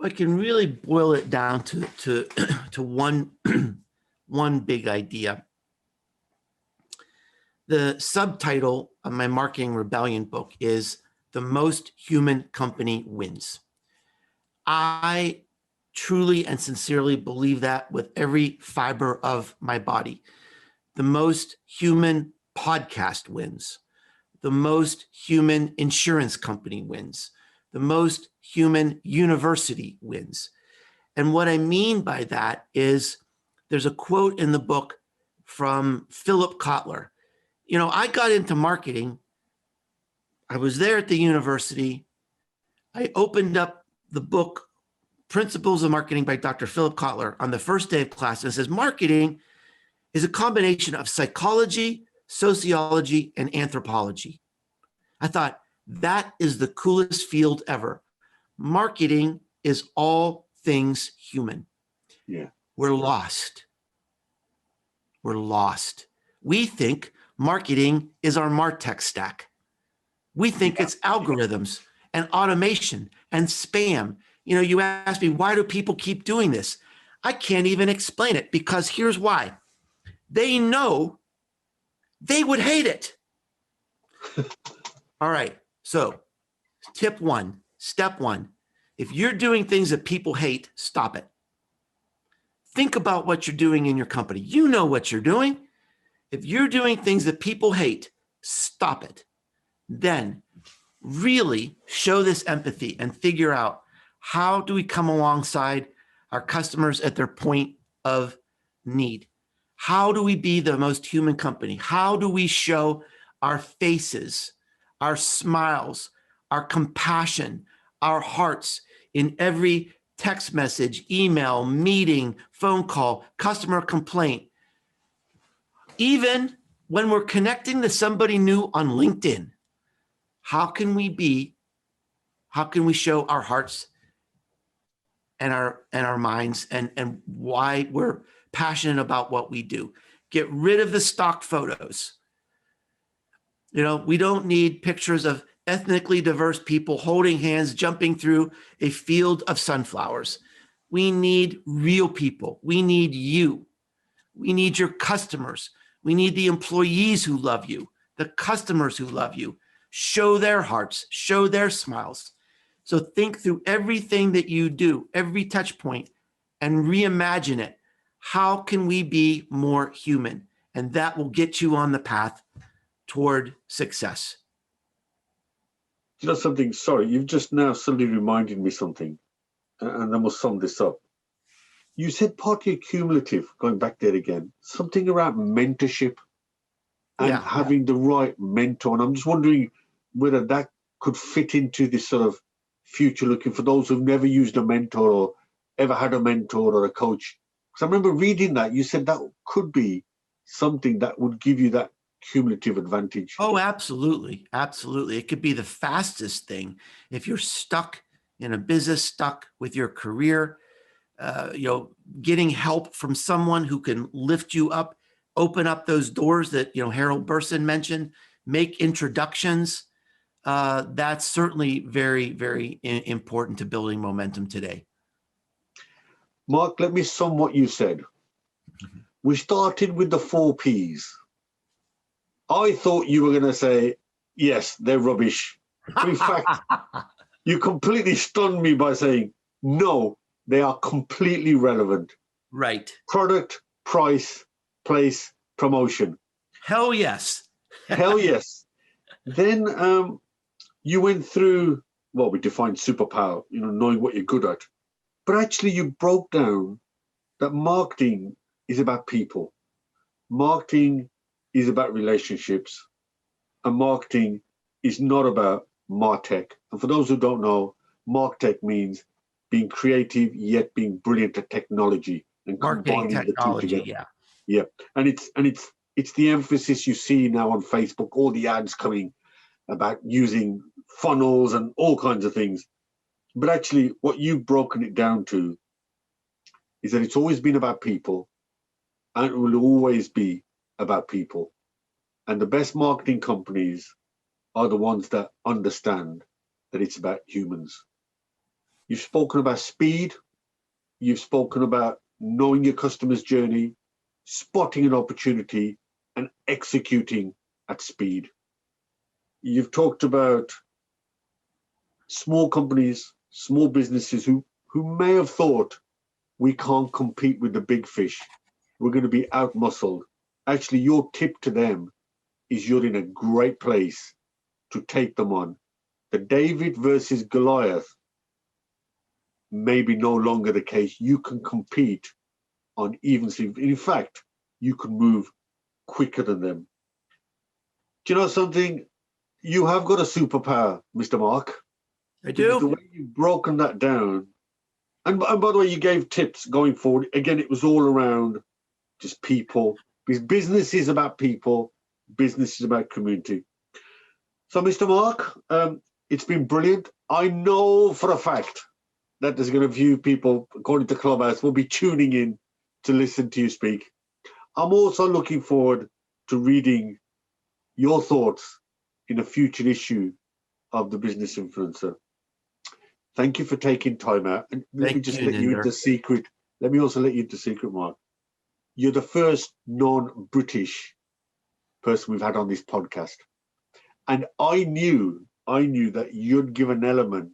I can really boil it down to one one big idea. The subtitle of my Marketing Rebellion book is "The Most Human Company Wins." I truly and sincerely believe that with every fiber of my body. The most human podcast wins. The most human insurance company wins. The most human university wins. And what I mean by that is there's a quote in the book from Philip Kotler. You know, I got into marketing. I was there at the university. I opened up the book, Principles of Marketing by Dr. Philip Kotler, on the first day of class, and it says marketing is a combination of psychology, sociology, and anthropology. I thought, that is the coolest field ever. Marketing is all things human. Yeah. We're lost. We're lost. We think marketing is our MarTech stack. We think it's algorithms and automation and spam. You know, you ask me, why do people keep doing this? I can't even explain it, because here's why. They know they would hate it. All right. So step one, if you're doing things that people hate, stop it. Think about what you're doing in your company. You know what you're doing. If you're doing things that people hate, stop it. Then really show this empathy and figure out, how do we come alongside our customers at their point of need? How do we be the most human company? How do we show our faces, our smiles, our compassion, our hearts in every text message, email, meeting, phone call, customer complaint? Even when we're connecting to somebody new on LinkedIn, how can we show our hearts and our minds and why we're passionate about what we do? Get rid of the stock photos. You know, we don't need pictures of ethnically diverse people holding hands, jumping through a field of sunflowers. We need real people. We need you. We need your customers. We need the employees who love you, the customers who love you. Show their hearts, show their smiles. So think through everything that you do, every touch point, and reimagine it. How can we be more human? And that will get you on the path toward success. You know something? Sorry, you've just now suddenly reminded me something, and then we'll sum this up. You said partly cumulative, going back there again, something around mentorship and having the right mentor. And I'm just wondering whether that could fit into this sort of future looking for those who've never used a mentor or ever had a mentor or a coach. Because I remember reading that, you said that could be something that would give you that cumulative advantage. Oh, absolutely. Absolutely. It could be the fastest thing. If you're stuck in a business, stuck with your career, getting help from someone who can lift you up, open up those doors that, Harold Burson mentioned, make introductions. That's certainly very, very important to building momentum today. Mark, let me sum what you said. We started with the 4 Ps. I thought you were going to say, yes, they're rubbish. But in fact, you completely stunned me by saying, no, they are completely relevant. Right. Product, price, place, promotion. Hell yes. Hell yes. Then you went through, well, we defined superpower, knowing what you're good at. But actually, you broke down that marketing is about people. Marketing is about relationships. And marketing is not about MarTech. And for those who don't know, MarTech means being creative yet being brilliant at technology and Marketing combining technology, the two together. Yeah. And it's the emphasis you see now on Facebook, all the ads coming about using funnels and all kinds of things. But actually, what you've broken it down to is that it's always been about people and it will always be about people. And the best marketing companies are the ones that understand that it's about humans. You've spoken about speed. You've spoken about knowing your customer's journey, spotting an opportunity, and executing at speed. You've talked about small companies, small businesses who may have thought we can't compete with the big fish. We're going to be out-muscled. Actually, your tip to them is you're in a great place to take them on. The David versus Goliath may be no longer the case. You can compete on even. In fact, you can move quicker than them. Do you know something? You have got a superpower, Mr. Mark. I do. The way you've broken that down. And by the way, you gave tips going forward. Again, it was all around just people. Because business is about people. Business is about community. So, Mr. Mark, it's been brilliant. I know for a fact that there's going to few people, according to Clubhouse, will be tuning in to listen to you speak. I'm also looking forward to reading your thoughts in a future issue of the Business Influencer. Thank you for taking time out. And let me just let you into the secret. Let me also let you into the secret, Mark. You're the first non-British person we've had on this podcast. And I knew that you'd give an element,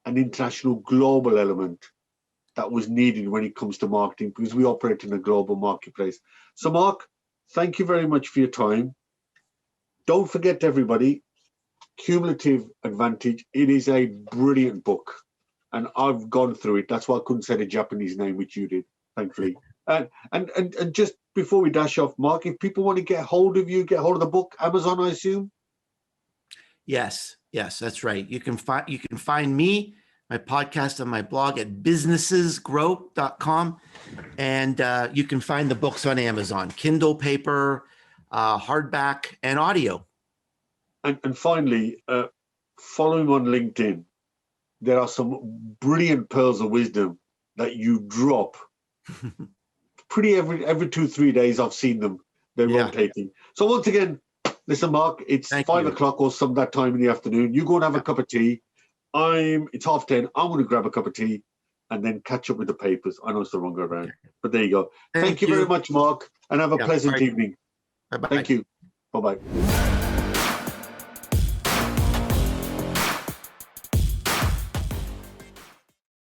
an international global element that was needed when it comes to marketing, because we operate in a global marketplace. So Mark, thank you very much for your time. Don't forget, everybody, Cumulative Advantage. It is a brilliant book. And I've gone through it. That's why I couldn't say the Japanese name, which you did, thankfully. And just before we dash off, Mark, if people want to get hold of you, get hold of the book, Amazon, I assume? Yes, that's right. You can find me, my podcast, and my blog at businessesgrow.com. And you can find the books on Amazon, Kindle, paper, hardback, and audio. And finally, follow him on LinkedIn. There are some brilliant pearls of wisdom that you drop pretty every 2-3 days. I've seen them. They're rotating. So once again, listen, Mark, it's 5 o'clock or some that time in the afternoon. You go and have a cup of tea. It's 10:30. I'm going to grab a cup of tea and then catch up with the papers. I know it's the wrong way around, but there you go. Thank you very much, Mark, and have a pleasant evening. Bye-bye. Thank you. Bye-bye.